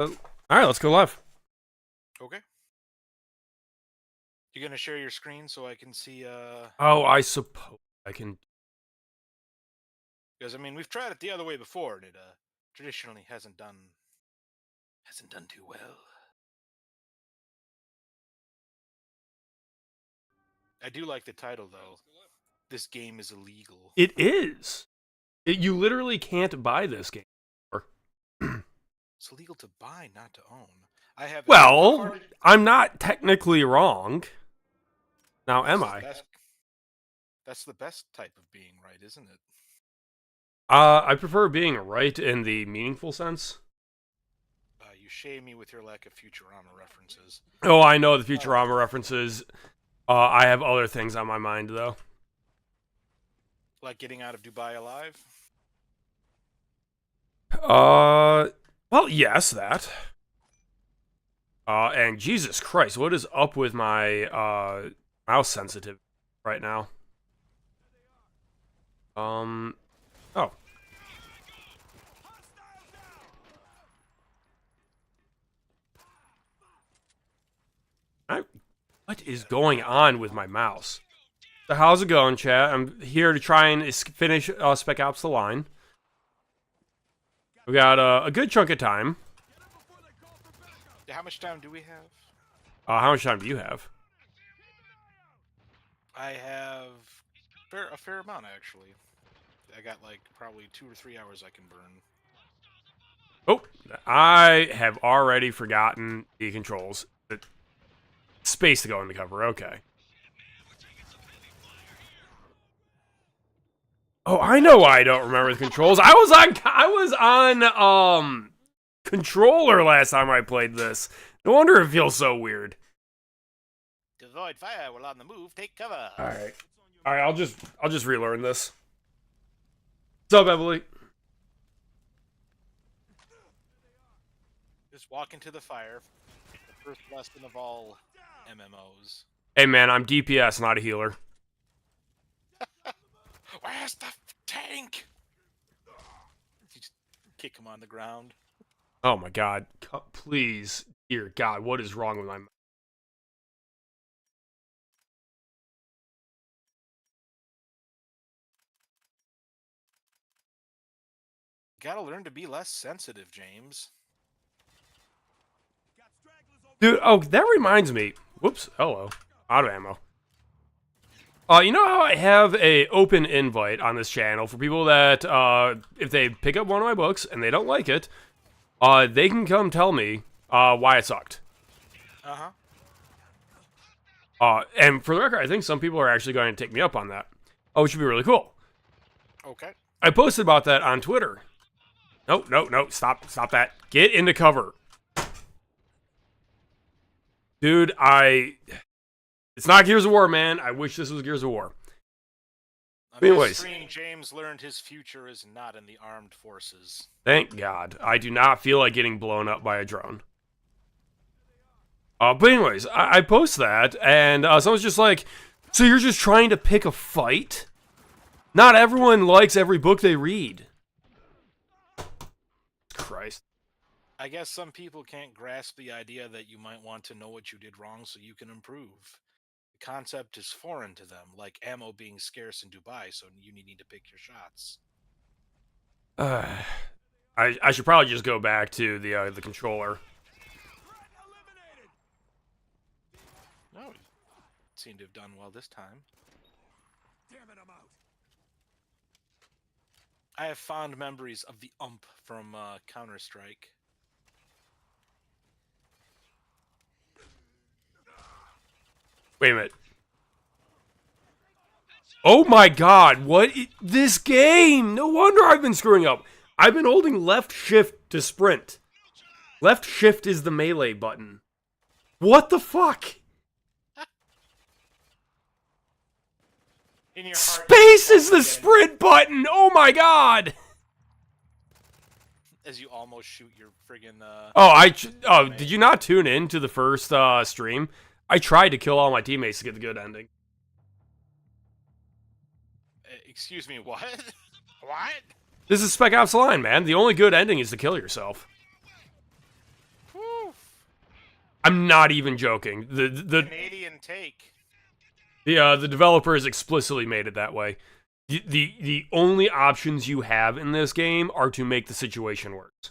All right, let's go live. Okay. You gonna share your screen so I can see? Oh, I suppose I can. Because I mean, we've tried it the other way before, and it traditionally hasn't done too well. I do like the title though. This game is illegal. It is. You literally can't buy this game. It's illegal to buy, not to own. I have. Well, I'm not technically wrong. Now, am I? That's the best type of being right, isn't it? I prefer being right in the meaningful sense. You shame me with your lack of Futurama references. Oh, I know the Futurama references. I have other things on my mind, though. Like getting out of Dubai alive? Well, yes, that. And Jesus Christ, what is up with my, mouse sensitive right now? Oh. What is going on with my mouse? So how's it going, chat? I'm here to try and finish Spec Ops: The Line. We got a good chunk of time. Yeah, how much time do we have? How much time do you have? I have a fair amount, actually. I got like probably 2 or 3 hours I can burn. Oh, I have already forgotten the controls. The space to go into cover, okay. Oh, I know why I don't remember the controls. I was on controller last time I played this. No wonder it feels so weird. To avoid fire while on the move, take cover. Alright, I'll just relearn this. What's up, Emily? Just walk into the fire. The first lesson of all MMOs. Hey man, I'm DPS, not a healer. Where's the tank? You just kick him on the ground. Oh my god. Please. Dear God, what is wrong with my... Gotta learn to be less sensitive, James. Dude, oh, that reminds me. Whoops, hello. Out of ammo. You know how I have a open invite on this channel for people that, if they pick up one of my books and they don't like it, they can come tell me, why it sucked. Uh-huh. And for the record, I think some people are actually going to take me up on that. Oh, which would be really cool. Okay. I posted about that on Twitter. No, stop that. Get into cover. Dude, it's not Gears of War, man. I wish this was Gears of War. Anyways. Stream, James learned his future is not in the armed forces. Thank God. I do not feel like getting blown up by a drone. But anyways, I post that, and someone's just like, so you're just trying to pick a fight? Not everyone likes every book they read. Christ. I guess some people can't grasp the idea that you might want to know what you did wrong so you can improve. The concept is foreign to them, like ammo being scarce in Dubai, so you need to pick your shots. I should probably just go back to the controller. No, we seem to have done well this time. Damn it, I'm out. I have fond memories of the ump from Counter-Strike. Wait a minute. Oh my God, this game? No wonder I've been screwing up. I've been holding left shift to sprint. Left shift is the melee button. What the fuck? In your heart, Space is the sprint button! Oh my God! As you almost shoot your friggin' did you not tune in to the first stream? I tried to kill all my teammates to get the good ending. Excuse me, what? What? This is Spec Ops: The Line, man. The only good ending is to kill yourself. I'm not even joking. The Canadian take. the developers explicitly made it that way. The only options you have in this game are to make the situation worse.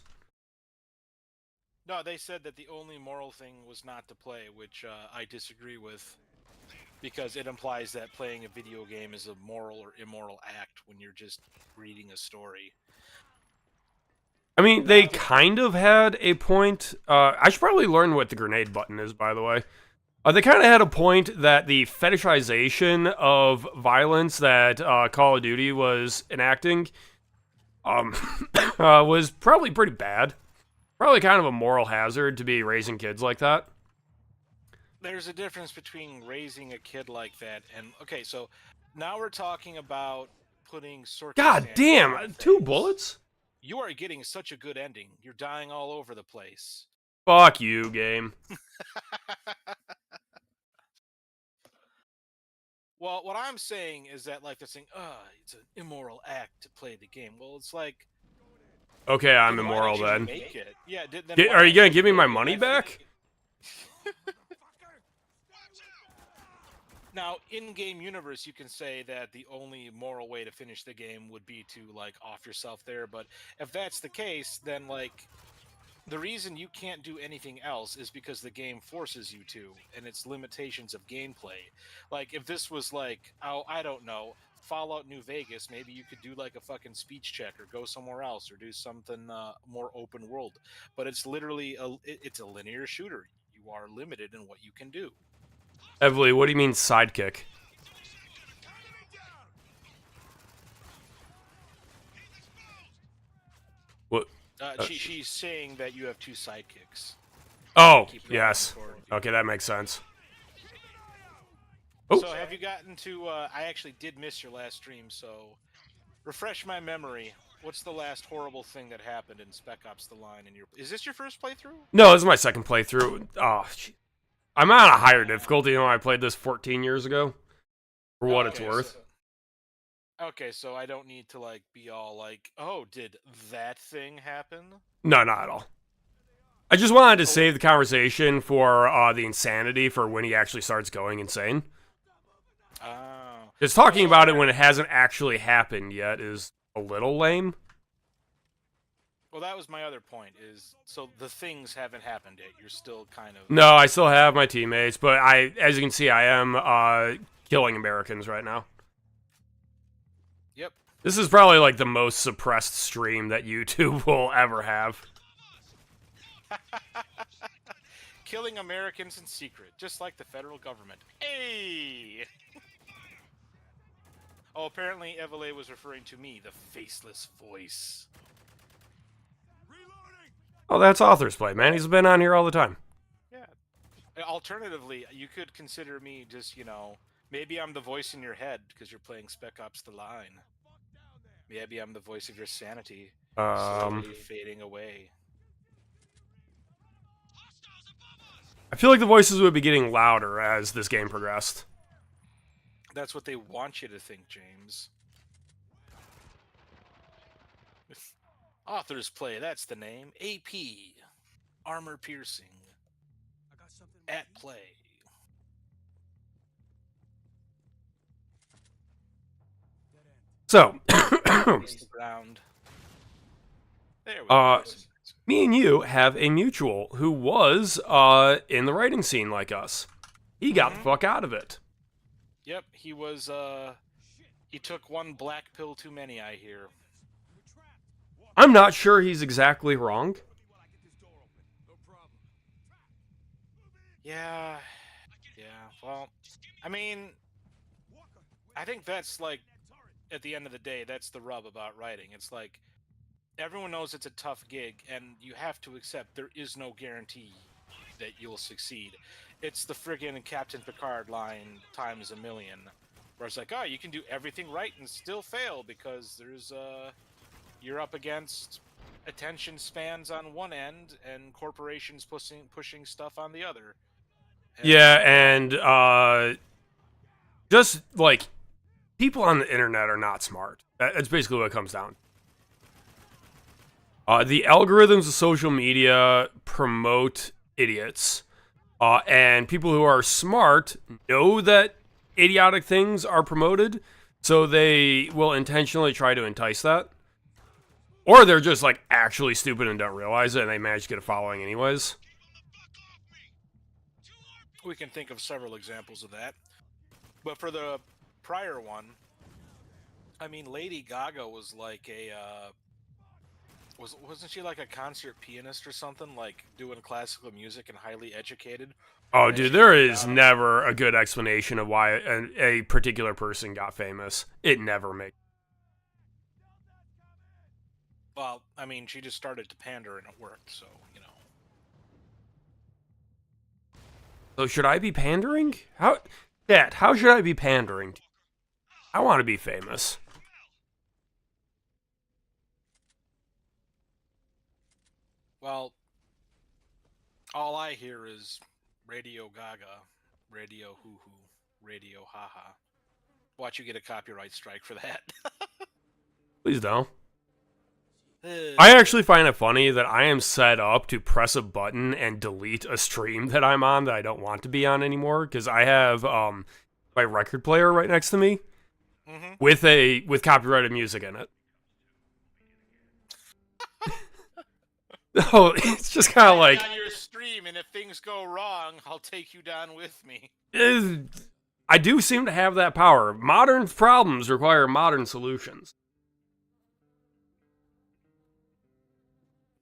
No, they said that the only moral thing was not to play, which I disagree with, because it implies that playing a video game is a moral or immoral act when you're just reading a story. I mean, they kind of had a point. I should probably learn what the grenade button is, by the way. They kind of had a point that the fetishization of violence that Call of Duty was enacting was probably pretty bad. Probably kind of a moral hazard to be raising kids like that. There's a difference between raising a kid like that and okay, so now we're talking about putting circumstances God damn, on 2 things. bullets? You are getting such a good ending. You're dying all over the place. Fuck you, game. Well, what I'm saying is that like this thing, it's an immoral act to play the game. Well, it's like Okay, I'm then why immoral don't you then. make it? Yeah, then Are why you don't gonna give me my make it? money I back? think- Now, in-game universe, you can say that the only moral way to finish the game would be to like off yourself there. But if that's the case, then like the reason you can't do anything else is because the game forces you to, and its limitations of gameplay. Like if this was like, oh, I don't know, Fallout New Vegas, maybe you could do like a fucking speech check or go somewhere else or do something more open world. But it's literally it's a linear shooter. You are limited in what you can do. Evelyn, what do you mean sidekick? What? She's saying that you have 2 sidekicks. Oh, Keep going yes. forward, you Okay, that makes sense. Oh. So have you gotten to? I actually did miss your last stream, so refresh my memory. What's the last horrible thing that happened in Spec Ops: The Line? Is this your first playthrough? No, this is my second playthrough. Oh, I'm on a higher difficulty than when I played this 14 years ago. For what it's worth. Okay, so I don't need to like be all like, "Oh, did that thing happen?" No, not at all. I just wanted to save the conversation for the insanity for when he actually starts going insane. Oh. Just talking about it when it hasn't actually happened yet is a little lame. Well, that was my other point. Is so the things haven't happened yet. You're still kind of. No, I still have my teammates, but as you can see, I am killing Americans right now. Yep. This is probably like the most suppressed stream that YouTube will ever have. Killing Americans in secret, just like the federal government. Hey! Oh, apparently Evele was referring to me, the faceless voice. Oh, that's Author's Play, man. He's been on here all the time. Yeah. Alternatively, you could consider me just, maybe I'm the voice in your head because you're playing Spec Ops: The Line. Maybe I'm the voice of your sanity, slowly fading away. I feel like the voices would be getting louder as this game progressed. That's what they want you to think, James. Author's Play, that's the name. AP. Armor piercing. At play. So, The ground. There we go. me and you have a mutual who was in the writing scene like us. He got the fuck out of it. Yep, he was, he took one black pill too many, I hear. I'm not sure he's exactly wrong. Yeah, well, I mean, I think that's like, at the end of the day, that's the rub about writing. It's like, everyone knows it's a tough gig, and you have to accept there is no guarantee that you'll succeed. It's the friggin' Captain Picard line times a million, where it's like, oh, you can do everything right and still fail because there's you're up against attention spans on one end and corporations pushing stuff on the other. Yeah, and just like people on the internet are not smart. That's basically what it comes down. The algorithms of social media promote idiots. And people who are smart know that idiotic things are promoted, so they will intentionally try to entice that. Or they're just like actually stupid and don't realize it, and they manage to get a following anyways. We can think of several examples of that. But for the prior one, I mean, Lady Gaga was like a wasn't she like a concert pianist or something, like doing classical music and highly educated? Oh, And then dude, she there came is down- never a good explanation of why a particular person got famous. It never makes. Well, I mean, she just started to pander and it worked, so, you know. So should I be pandering? How should I be pandering? I want to be famous. Well, all I hear is Radio Gaga, Radio Hoo Hoo, Radio Haha. Watch you get a copyright strike for that. Please don't. I actually find it funny that I am set up to press a button and delete a stream that I'm on that I don't want to be on anymore, because I have my record player right next to me with copyrighted music in it. Oh, it's just kind of like on your stream, and if things go wrong, I'll take you down with me. I do seem to have that power. Modern problems require modern solutions.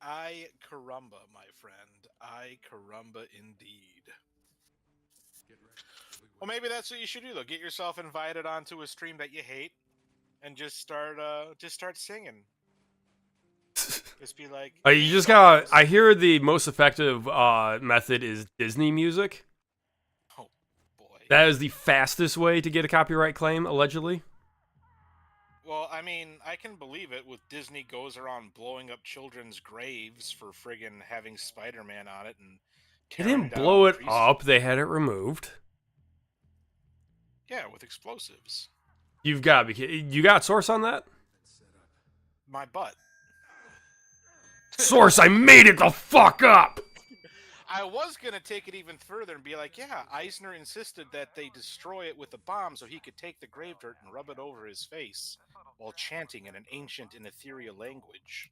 I caramba, my friend. I caramba indeed. Well, maybe that's what you should do, though. Get yourself invited onto a stream that you hate, and just start singing. Just be like, You just got. I hear the most effective method is Disney music. oh boy. That is the fastest way to get a copyright claim, allegedly. Well, I mean, I can believe it with Disney goes around blowing up children's graves for friggin' having Spider-Man on it and They tearing didn't down blow it priests. up, they had it removed. Yeah, with explosives. You got source on that? My butt. Source, I made it the fuck up! I was gonna take it even further and be like, yeah, Eisner insisted that they destroy it with a bomb so he could take the grave dirt and rub it over his face while chanting in an ancient and ethereal language.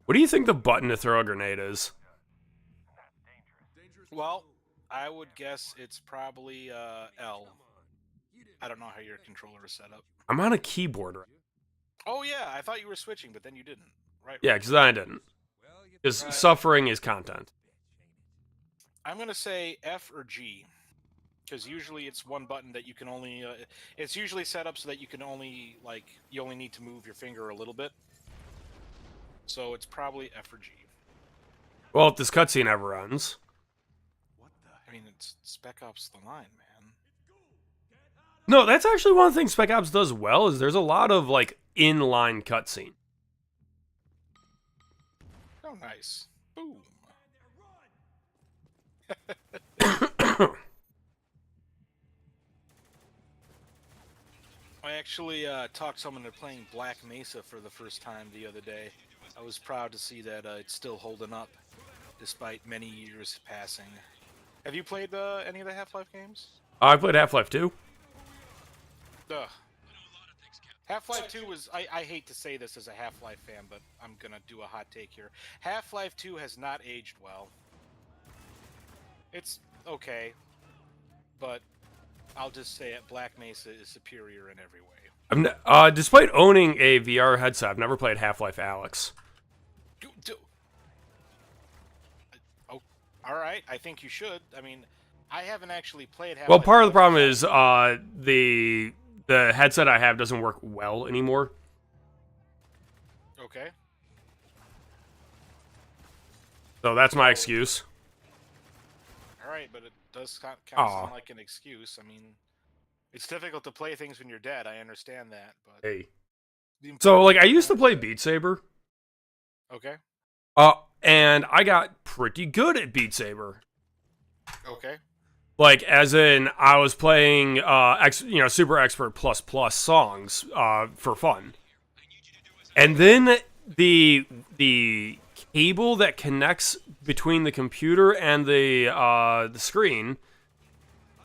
What do you think the button to throw a grenade is? Well, I would guess it's probably L. I don't know how your controller is set up. I'm on a keyboard. Oh yeah, I thought you were switching, but then you didn't. Right. Yeah, because I didn't. Because suffering is content. I'm gonna say F or G, because usually it's one button that you can only. It's usually set up so that you can only you only need to move your finger a little bit. So it's probably F or G. Well, if this cutscene ever ends. I mean, it's Spec Ops: The Line, man. No, that's actually one of the things Spec Ops does well, is there's a lot of, inline cutscene. Oh, nice. Boom. I actually talked someone into playing Black Mesa for the first time the other day. I was proud to see that it's still holding up, despite many years passing. Have you played any of the Half-Life games? I played Half-Life 2. Ugh. Half-Life 2 was... I hate to say this as a Half-Life fan, but I'm gonna do a hot take here. Half-Life 2 has not aged well. It's okay, but I'll just say it, Black Mesa is superior in every way. Despite owning a VR headset, I've never played Half-Life Alyx. Oh, all right. I think you should. I mean, I haven't actually played Half-Life. Well, part of the Alyx. problem is the headset I have doesn't work well anymore. Okay. So that's my excuse. All right, but it does kind of Aw. sound like an excuse. I mean, it's difficult to play things when you're dead. I understand that, but Hey. So, I used to play Beat Saber. Okay. And I got pretty good at Beat Saber. Okay. As in, I was playing, Super Expert plus songs, for fun. And then the cable that connects between the computer and the screen,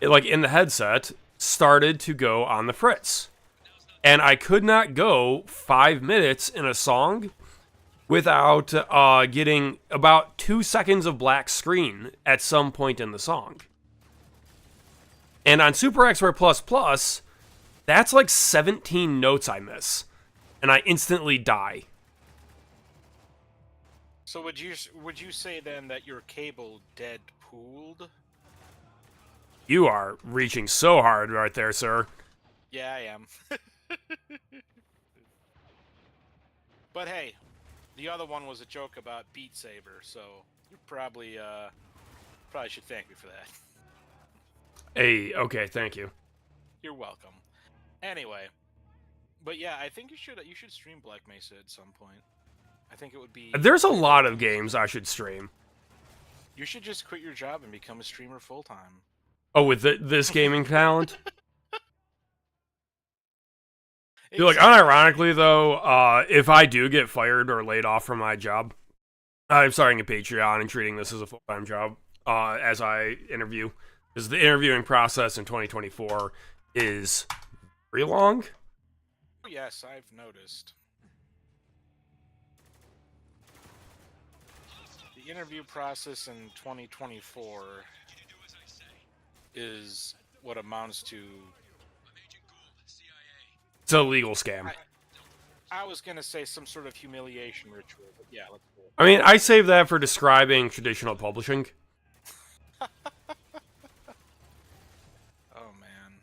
like in the headset, started to go on the fritz. And I could not go 5 minutes in a song without getting about 2 seconds of black screen at some point in the song. And on Super Expert Plus Plus, that's like 17 notes I miss, and I instantly die. So would you say then that your cable dead pooled? You are reaching so hard right there, sir. Yeah, I am. But hey, the other one was a joke about Beat Saber, so you probably should thank me for that. Hey, okay, thank you. You're welcome. Anyway, but yeah, I think you should stream Black Mesa at some point. I think it would be. There's a lot of games I should stream. You should just quit your job and become a streamer full time. Oh, with this gaming talent? Dude, like, unironically, though, if I do get fired or laid off from my job, I'm starting a Patreon and treating this as a full-time job as I interview. Because the interviewing process in 2024 is very long. Oh, yes, I've noticed. The interview process in 2024 is what amounts to... It's a legal scam. I was going to say some sort of humiliation ritual, but yeah, let's do it. I mean, I save that for describing traditional publishing. Oh, man.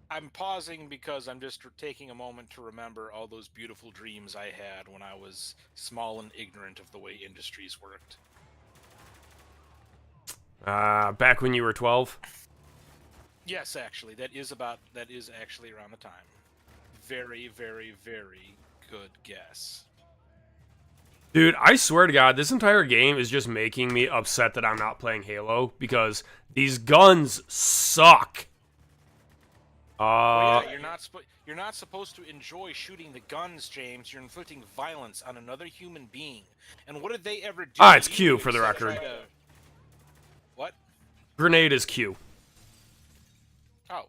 I'm pausing because I'm just taking a moment to remember all those beautiful dreams I had when I was small and ignorant of the way industries worked. Back when you were 12? Yes, actually, that is actually around the time. Very, very, very good guess. Dude, I swear to God, this entire game is just making me upset that I'm not playing Halo, because these guns suck. Well, yeah, you're not supposed to enjoy shooting the guns, James. You're inflicting violence on another human being. And what did they ever do? It's Q, for the record. What? Grenade is Q. Oh.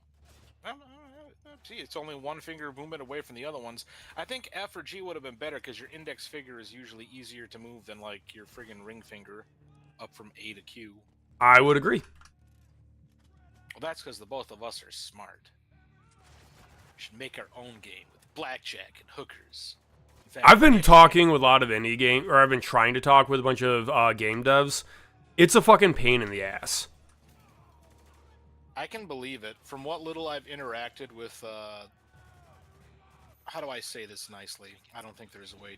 See, it's only one finger movement away from the other ones. I think F or G would have been better because your index finger is usually easier to move than, like, your friggin' ring finger up from A to Q. I would agree. Well, that's because the both of us are smart. We should make our own game with blackjack and hookers. In fact, I've been talking with a lot of indie game, or I've been trying to talk with a bunch of game devs. It's a fucking pain in the ass. I can believe it. From what little I've interacted with, how do I say this nicely? I don't think there's a way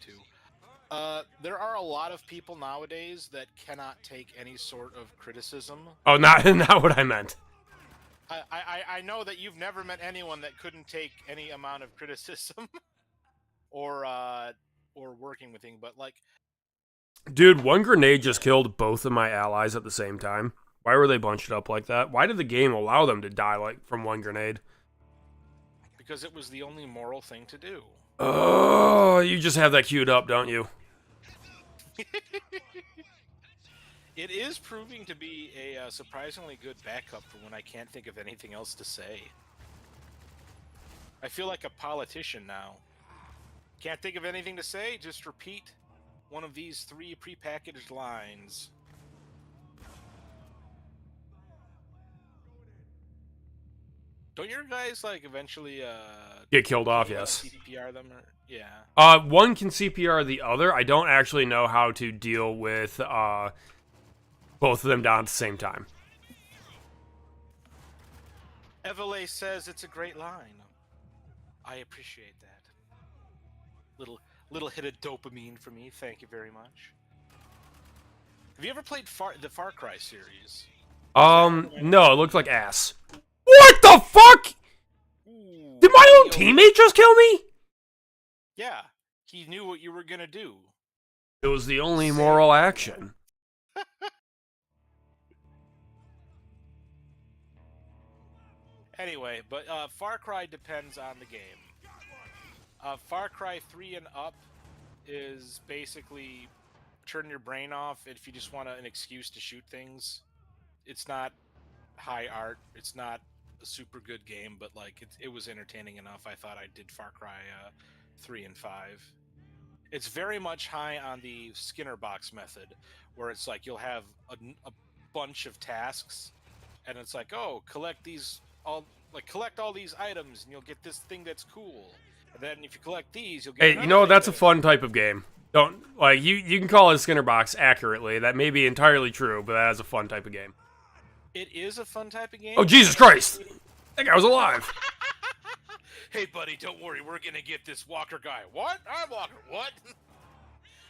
to. There are a lot of people nowadays that cannot take any sort of criticism. Oh, not what I meant. I know that you've never met anyone that couldn't take any amount of criticism or working with things, but like... Dude, one grenade just killed both of my allies at the same time. Why were they bunched up like that? Why did the game allow them to die like from one grenade? Because it was the only moral thing to do. Oh, you just have that queued up, don't you? It is proving to be a surprisingly good backup for when I can't think of anything else to say. I feel like a politician now. Can't think of anything to say? Just repeat one of these 3 prepackaged lines. Don't your guys, like, eventually, Get killed off, yes. CPR them? Or, yeah. One can CPR the other. I don't actually know how to deal with, both of them down at the same time. Evele says it's a great line. I appreciate that. Little hit of dopamine for me. Thank you very much. Have you ever played the Far Cry series? No, it looked like ass. What the fuck? Ooh, Did my own teammate just kill me? Yeah, he knew what you were gonna do. It was the only moral action. Anyway, but Far Cry depends on the game. Far Cry 3 and up is basically turn your brain off if you just want an excuse to shoot things. It's not high art. It's not a super good game, but like it was entertaining enough. I thought I did Far Cry 3 and 5. It's very much high on the Skinner box method, where it's like you'll have a bunch of tasks, and it's like, oh, collect all these items, and you'll get this thing that's cool. And then if you collect these, you'll get. Hey, you know what? Thing That's a fun type of game. Don't like you can call it a Skinner box accurately. That may be entirely true, but that is a fun type of game. It is a fun type of game. Oh Jesus Christ! That guy was alive. Hey, buddy, don't worry. We're gonna get this Walker guy. What? I'm Walker. What?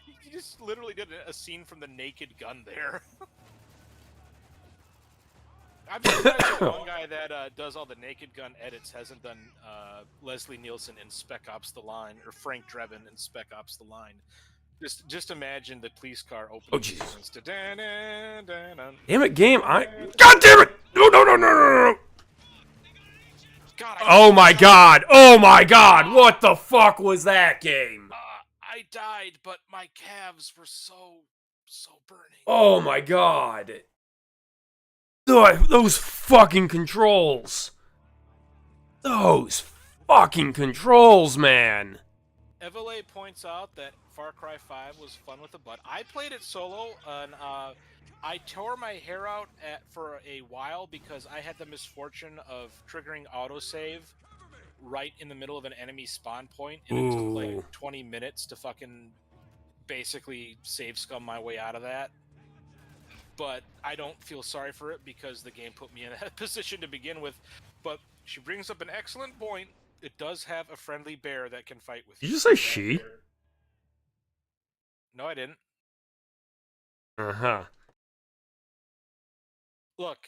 You just literally did a scene from The Naked Gun there. I'm surprised the one guy that does all the Naked Gun edits hasn't done Leslie Nielsen in Spec Ops: The Line or Frank Drebin in Spec Ops: The Line. Just imagine the police car opening. Oh Jesus! Damn it, game! God damn it! No! God, Oh my God! Oh my God! What the fuck was that game? I died, but my calves were so burning. Oh my God! Ugh, those fucking controls! Those fucking controls, man! Evele points out that Far Cry 5 was fun with a butt. I played it solo, and I tore my hair out for a while because I had the misfortune of triggering autosave right in the middle of an enemy spawn point, and it took like 20 minutes to fucking basically save scum my way out of that. But I don't feel sorry for it because the game put me in that position to begin with. But she brings up an excellent point. It does have a friendly bear that can fight with you. Did you say she? No, I didn't. Uh-huh. Look,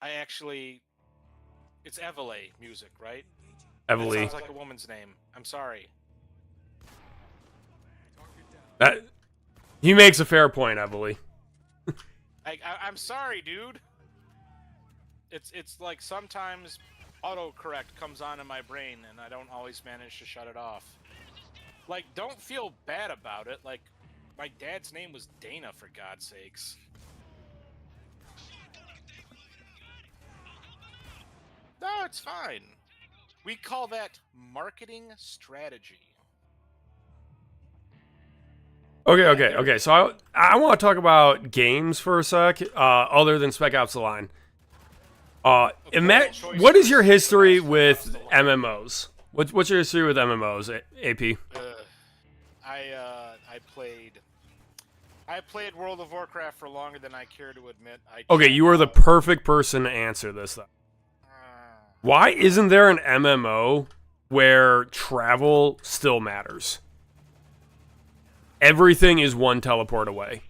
it's Evele music, right? Evele. That sounds like a woman's name. I'm sorry. He makes a fair point, Evele. I'm sorry, dude. It's like sometimes autocorrect comes on in my brain and I don't always manage to shut it off. Like, don't feel bad about it. Like, my dad's name was Dana, for God's sakes. No, it's fine. We call that marketing strategy. Okay. So I want to talk about games for a sec, other than Spec Ops: The Line. What is your history with MMOs? What's your history with MMOs, AP? I played World of Warcraft for longer than I care to admit. Okay, you are the perfect person to answer this, though. Why isn't there an MMO where travel still matters? Everything is one teleport away.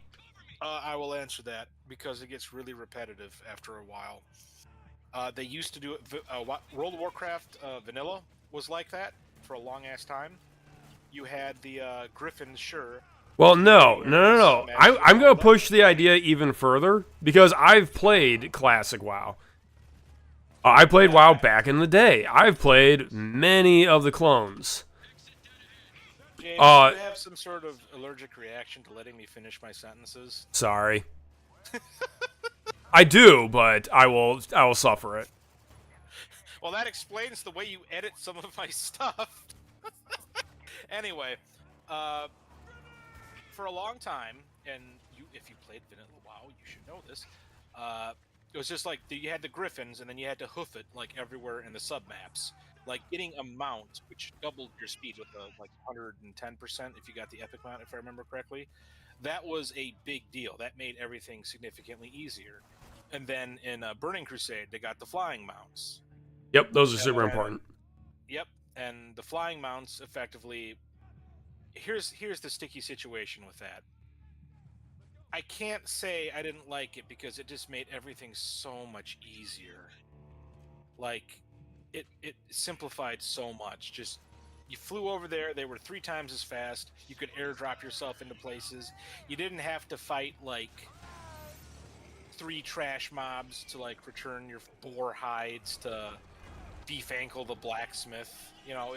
I will answer that because it gets really repetitive after a while. They used to do it. World of Warcraft Vanilla was like that for a long ass time. You had the Griffins, sure. Well, no. I'm going to push the idea even further because I've played Classic WoW. I played WoW back in the day. I've played many of the clones. James, do you have some sort of allergic reaction to letting me finish my sentences? Sorry. I do, but I will suffer it. Well, that explains the way you edit some of my stuff. Anyway, for a long time, and if you played Vanilla WoW, you should know this. It was just like you had the Griffins, and then you had to hoof it like everywhere in the submaps. Like getting a mount, which doubled your speed with like 110% if you got the epic mount, if I remember correctly. That was a big deal. That made everything significantly easier. And then in Burning Crusade, they got the flying mounts. Yep, those are super important. Yep, and the flying mounts effectively. Here's the sticky situation with that. I can't say I didn't like it because it just made everything so much easier. Like, it simplified so much. Just, you flew over there, they were 3 times as fast, you could airdrop yourself into places. You didn't have to fight, like, 3 trash mobs to, like, return your boar hides to Beefankle the blacksmith. You know,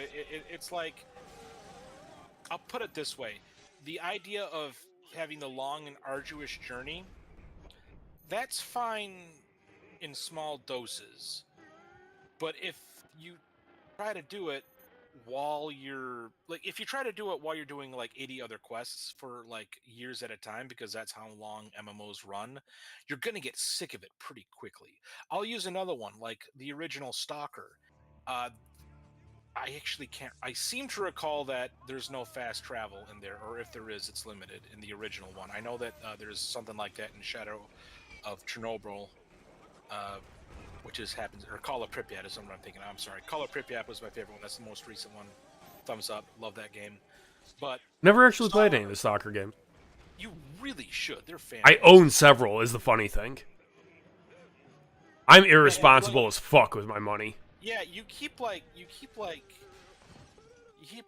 it's like, I'll put it this way: the idea of having the long and arduous journey, that's fine in small doses. But if you try to do it while you're like, if you try to do it while you're doing like 80 other quests for like years at a time, because that's how long MMOs run, you're going to get sick of it pretty quickly. I'll use another one, like the original Stalker. uh I actually can't, I seem to recall that there's no fast travel in there, or if there is, it's limited in the original one. I know that there's something like that in Shadow of Chernobyl, uh which is happens, or Call of Pripyat is what I'm thinking. I'm sorry, Call of Pripyat was my favorite one. That's the most recent one. Thumbs up, love that game. But Never actually played any of Stalker, the soccer games. you really should. They're I own fantastic. several, is the funny thing. I'm Like, irresponsible as fuck with my money. yeah, you keep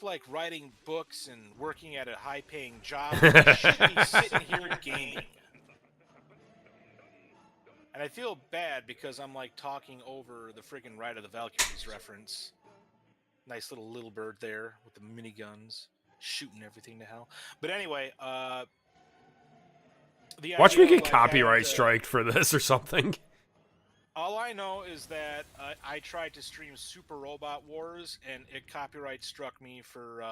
like writing books and working at a high-paying job when you should be sitting here gaming. And I feel bad because I'm like talking over the friggin' Ride of the Valkyries reference. Nice little bird there with the miniguns shooting everything to hell. But anyway, the Watch me idea of get like having copyright to, striked for this or something. all I know is that I tried to stream Super Robot Wars and it copyright struck me for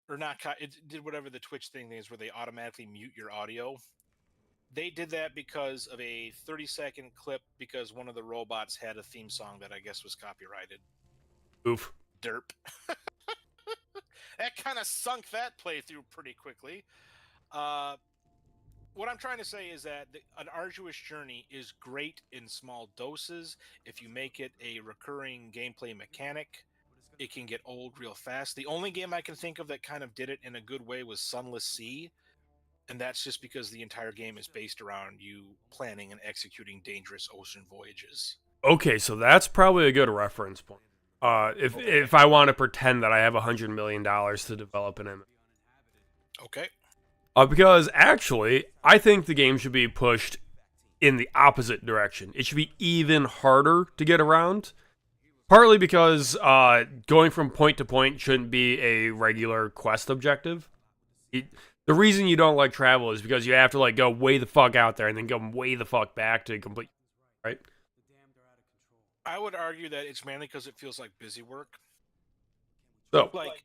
or not it did whatever the Twitch thing is where they automatically mute your audio. They did that because of a 30-second clip, because one of the robots had a theme song that I guess was copyrighted. Oof. Derp. That kind of sunk that playthrough pretty quickly. Uh, what I'm trying to say is that an arduous journey is great in small doses. If you make it a recurring gameplay mechanic, it can get old real fast. The only game I can think of that kind of did it in a good way was Sunless Sea, and that's just because the entire game is based around you planning and executing dangerous ocean voyages. Okay, so that's probably a good reference point. Okay. If I want to pretend that I have $100 million to develop an image. Okay. Because actually, I think the game should be pushed in the opposite direction. It should be even harder to get around. Partly because going from point to point shouldn't be a regular quest objective. It, the reason you don't like travel is because you have to like go way the fuck out there and then go way the fuck back to complete, right? I would argue that it's mainly because it feels like busy work. So, Like,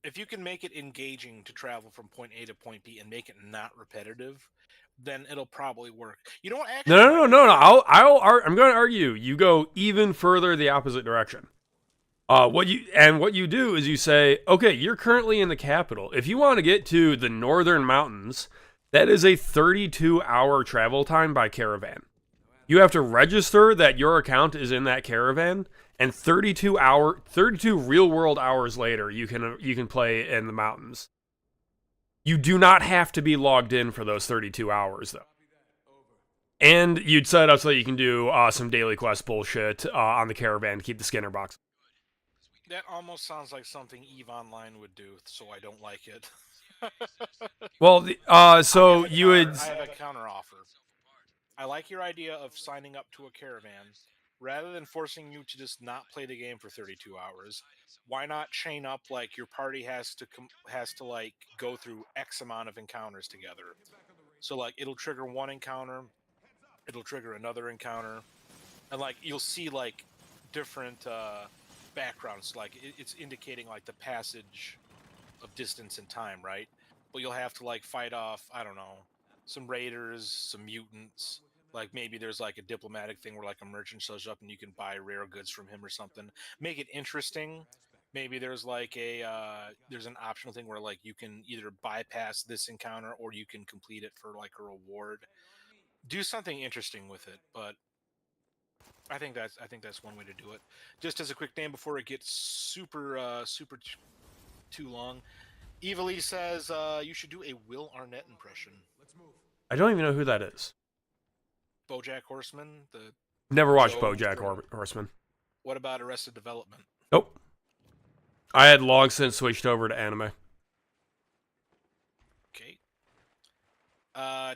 if you can make it engaging to travel from point A to point B and make it not repetitive, then it'll probably work. You know what no, actually no, might no, be no, no. good? I'm going to argue. You go even further the opposite direction. What you do is you say, okay, you're currently in the capital. If you want to get to the northern mountains, that is a 32-hour travel time by caravan. You have to register that your account is in that caravan, and 32 real world hours later, you can play in the mountains. You do not have to be logged in for those 32 hours though. And you'd set it up so that you can do some daily quest bullshit on the caravan to keep the Skinner box. That almost sounds like something EVE Online would do, so I don't like it. Well, so you would. I have a counter offer. I like your idea of signing up to a caravan. Rather than forcing you to just not play the game for 32 hours, why not chain up, like your party has to like go through X amount of encounters together. So like it'll trigger one encounter, it'll trigger another encounter, and like you'll see like different backgrounds, like it's indicating like the passage of distance and time, right? But you'll have to like fight off, I don't know, some raiders, some mutants. Like maybe there's like a diplomatic thing where like a merchant shows up and you can buy rare goods from him or something. Make it interesting. Maybe there's like a there's an optional thing where like you can either bypass this encounter or you can complete it for like a reward. Do something interesting with it, but I think that's one way to do it. Just as a quick name before it gets too long. Evilly says you should do a Will Arnett impression. I don't even know who that is. BoJack Horseman, the Never watched Joe BoJack from. Horseman. What about Arrested Development? Nope. I had long since switched over to anime. Okay.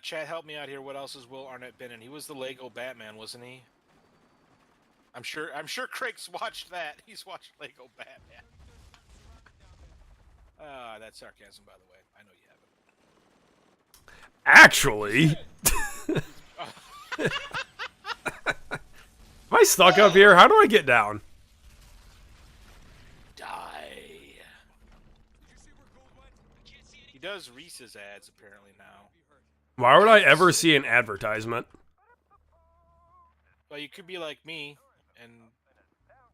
Chad, help me out here. What else has Will Arnett been in? He was the Lego Batman, wasn't he? I'm sure Craig's watched that. He's watched Lego Batman. That's sarcasm, by the way. I know you Actually, haven't. am I stuck up here? How do I get down? Die. He does Reese's ads apparently now. Why would I ever see an advertisement? Well, you could be like me and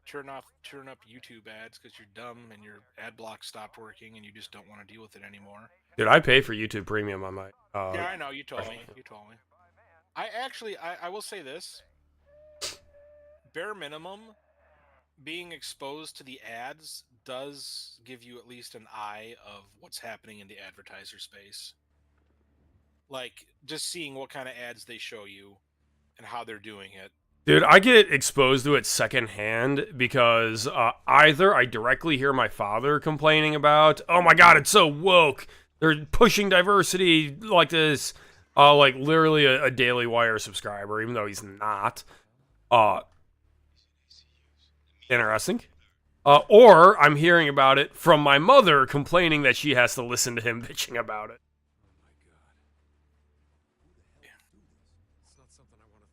turn up YouTube ads because you're dumb and your ad block stopped working and you just don't want to deal with it anymore. Dude, I pay for YouTube Premium on my. Yeah, I know. You told me. I will say this. Bare minimum, being exposed to the ads does give you at least an eye of what's happening in the advertiser space. Like, just seeing what kind of ads they show you and how they're doing it. Dude, I get exposed to it secondhand because either I directly hear my father complaining about, oh my god, it's so woke. They're pushing diversity like this. Like literally a Daily Wire subscriber, even though he's not. Interesting. Or I'm hearing about it from my mother complaining that she has to listen to him bitching about it.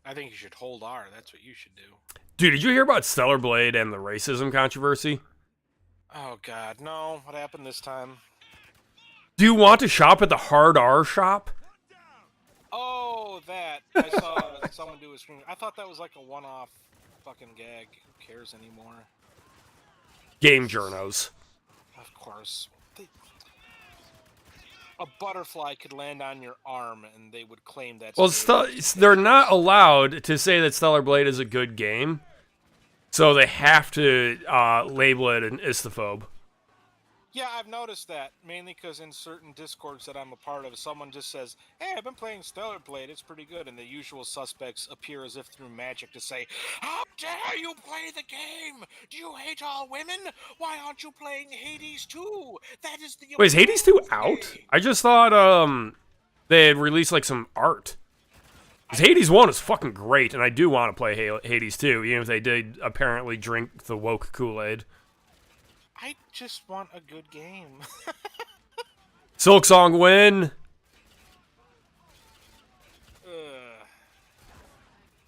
I think you should hold R. That's what you should do. Dude, did you hear about Stellar Blade and the racism controversy? Oh, God. No. What happened this time? Do you want to shop at the Hard R shop? Oh, that. I saw someone do a screen. I thought that was like a one-off fucking gag. Who cares anymore? Game journos. Of course. A butterfly could land on your arm and they would claim that's... Well, they're not allowed to say that Stellar Blade is a good game. So they have to label it an istophobe. Yeah, I've noticed that, mainly because in certain Discords that I'm a part of, someone just says, hey, I've been playing Stellar Blade, it's pretty good, and the usual suspects appear as if through magic to say, how dare you play the game? Do you hate all women? Why aren't you playing Hades 2? That is the... Wait, is Hades 2 out? I just thought they had released like some art. Because Hades 1 is fucking great, and I do want to play Hades 2, even if they did apparently drink the woke Kool-Aid. I just want a good game. Silksong win!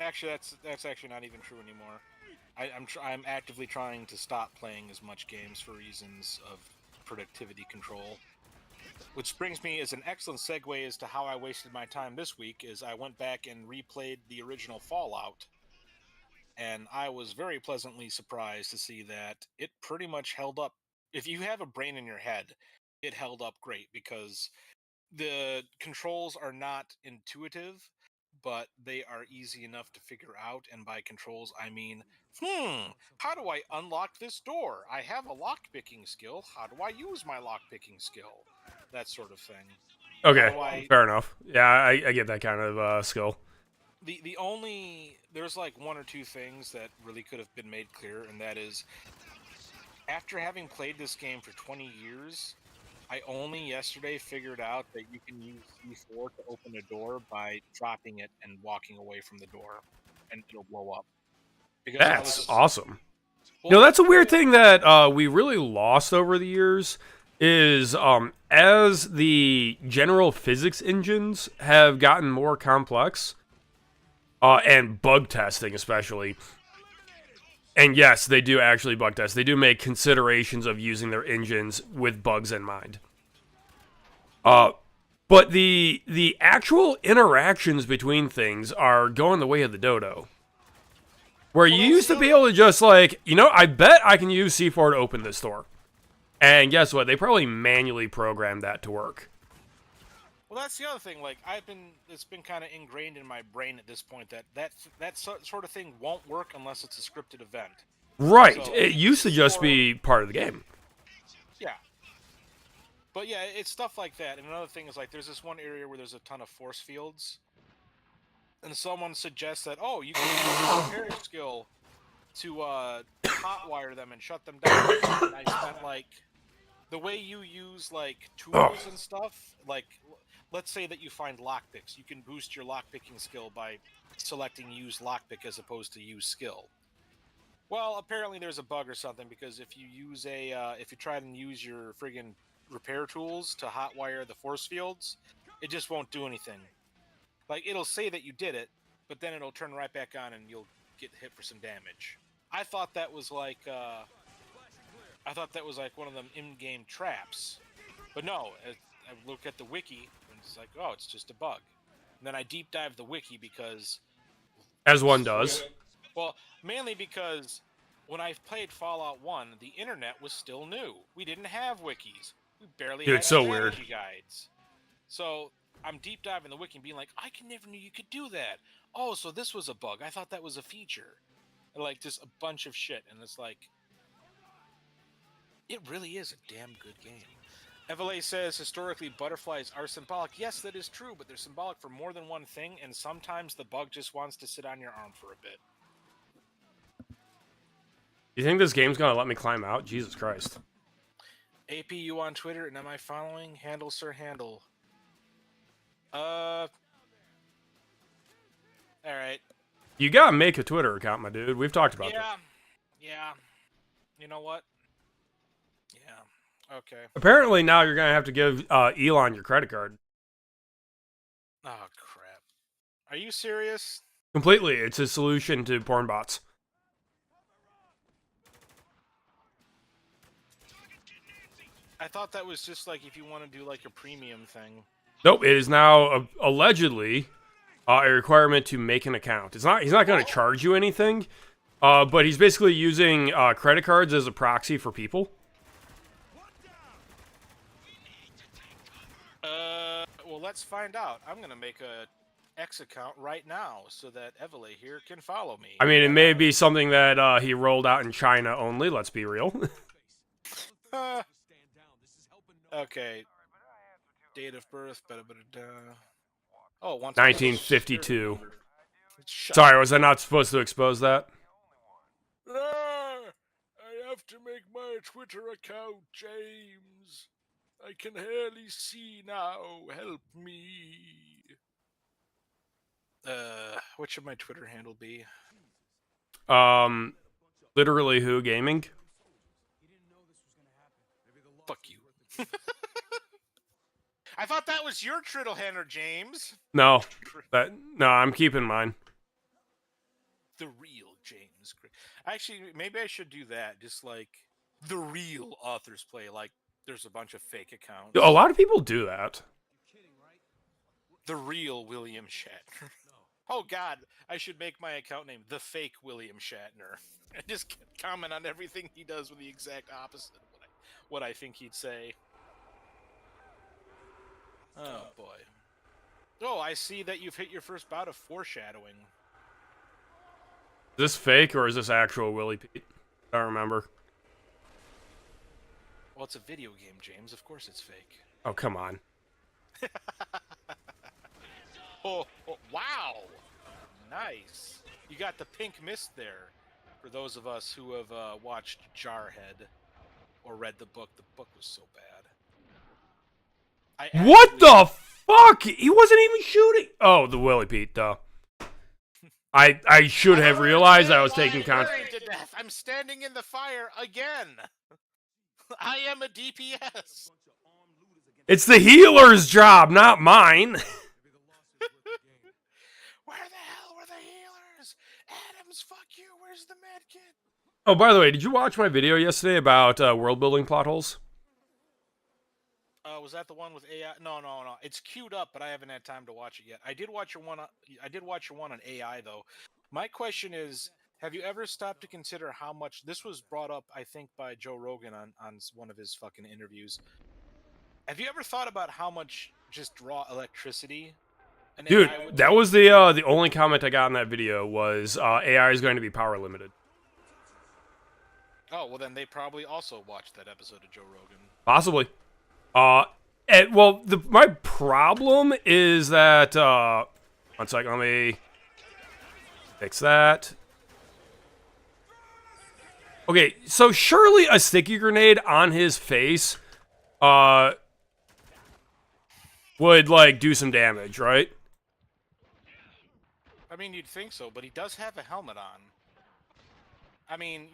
Actually, that's actually not even true anymore. I'm actively trying to stop playing as much games for reasons of productivity control. Which brings me as an excellent segue as to how I wasted my time this week, is I went back and replayed the original Fallout. And I was very pleasantly surprised to see that it pretty much held up. If you have a brain in your head, it held up great because the controls are not intuitive, but they are easy enough to figure out. And by controls, I mean, how do I unlock this door? I have a lock-picking skill. How do I use my lock-picking skill? That sort of thing. Okay, fair enough. Yeah, I get that kind of skill. There's like one or two things that really could have been made clear, and that is, after having played this game for 20 years, I only yesterday figured out that you can use C4 to open a door by dropping it and walking away from the door, and it'll blow up. Because that's awesome. Well, that's a weird thing that we really lost over the years, is as the general physics engines have gotten more complex, and bug testing especially. And yes, they do actually bug test. They do make considerations of using their engines with bugs in mind. But the actual interactions between things are going the way of the dodo. Where you used to be able to just like, I bet I can use C4 to open this door. And guess what? They probably manually programmed that to work. Well, that's the other thing. Like, it's been kind of ingrained in my brain at this point that sort of thing won't work unless it's a scripted event. Right. So, it used to just be part of the game. Yeah. But yeah, it's stuff like that. And another thing is, like, there's this one area where there's a ton of force fields. And someone suggests that, you can use a repair skill to hotwire them and shut them down. And I spent, like, the way you use, like, tools and stuff, like, let's say that you find lockpicks. You can boost your lockpicking skill by selecting use lockpick as opposed to use skill. Well, apparently there's a bug or something because if you use if you try and use your friggin' repair tools to hotwire the force fields, it just won't do anything. Like it'll say that you did it, but then it'll turn right back on and you'll get hit for some damage. I thought that was like one of them in-game traps, but no. I look at the wiki and it's like, oh, it's just a bug. And then I deep dive the wiki because, As one does. well, mainly because when I played Fallout 1, the internet was still new. We didn't have wikis. We barely Dude, had it's so strategy weird. guides. So I'm deep diving the wiki and being like, I never knew you could do that. Oh, so this was a bug. I thought that was a feature. And like just a bunch of shit. And it's like, it really is a damn good game. Evele says historically butterflies are symbolic. Yes, that is true, but they're symbolic for more than one thing, and sometimes the bug just wants to sit on your arm for a bit. You think this game's gonna let me climb out? Jesus Christ. APU on Twitter, and am I following? Handle, sir, handle. Alright. You gotta make a Twitter account, my dude. We've talked about that. Yeah. You know what? Yeah. Okay. Apparently now you're gonna have to give Elon your credit card. Oh, crap. Are you serious? Completely. It's a solution to porn bots. I thought that was just like if you want to do like a premium thing. Nope, it is now allegedly a requirement to make an account. It's not. He's not going to charge you anything, but he's basically using credit cards as a proxy for people. Well, let's find out. I'm gonna make a X account right now so that Evele here can follow me. I mean, it may be something that he rolled out in China only. Let's be real. Okay. Date of birth. Oh, 1952. Shut Sorry, was I not supposed to expose that? I have to make my Twitter account, James. I can hardly see now. Help me. What should my Twitter handle be? Literally who gaming? Fuck you. I thought that was your Twitter handle, James. No, I'm keeping mine. The real James. Actually, maybe I should do that. Just like the real Authors Play. Like there's a bunch of fake accounts. A lot of people do that. The real William Shatner. Oh God, I should make my account name the fake William Shatner. And just comment on everything he does with the exact opposite of what I think he'd say. Oh boy. Oh, I see that you've hit your first bout of foreshadowing. Is this fake or is this actual Willie Pete? I don't remember. Well, it's a video game, James. Of course it's fake. Oh, come on. Oh, wow. Nice. You got the pink mist there. For those of us who have watched Jarhead or read the book was so bad. What the fuck? He wasn't even shooting. Oh, the Willie Pete, duh. I should have realized I was taking contact. I'm standing in the fire again. I am a DPS. It's the healer's job, not mine. Where the hell were the healers? Adams, fuck you. Where's the med kit? Oh, by the way, did you watch my video yesterday about world building plot holes? Was that the one with AI? No. It's queued up, but I haven't had time to watch it yet. I did watch your one on AI though. My question is, have you ever stopped to consider how much this was brought up? I think by Joe Rogan on one of his fucking interviews. Have you ever thought about how much just raw electricity? Dude, that was the only comment I got in that video was AI is going to be power limited. Oh well, then they probably also watched that episode of Joe Rogan. Possibly. My problem is that, one second, let me fix that. Okay, so surely a sticky grenade on his face, would, like, do some damage, right? I mean, you'd think so, but he does have a helmet on. I mean,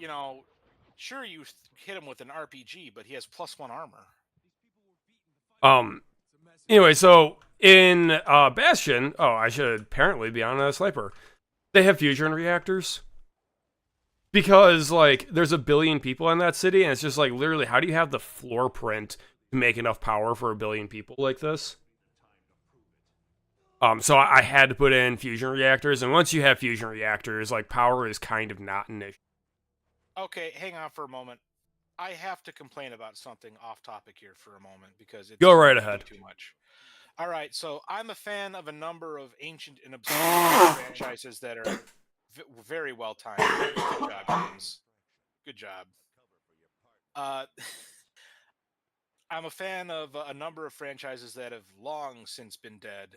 sure you hit him with an RPG, but he has +1 armor. Anyway, so in Bastion, I should apparently be on a sniper. They have fusion reactors because like there's a billion people in that city, and it's just like literally, how do you have the floor print to make enough power for a billion people like this? So I had to put in fusion reactors, and once you have fusion reactors, like power is kind of not an issue. Okay, hang on for a moment. I have to complain about something off topic here for a moment because it's Go right way ahead. too much. All right, so I'm a fan of a number of ancient and obscure franchises that are very well timed. Good job, James. Good job. Uh, I'm a fan of a number of franchises that have long since been dead.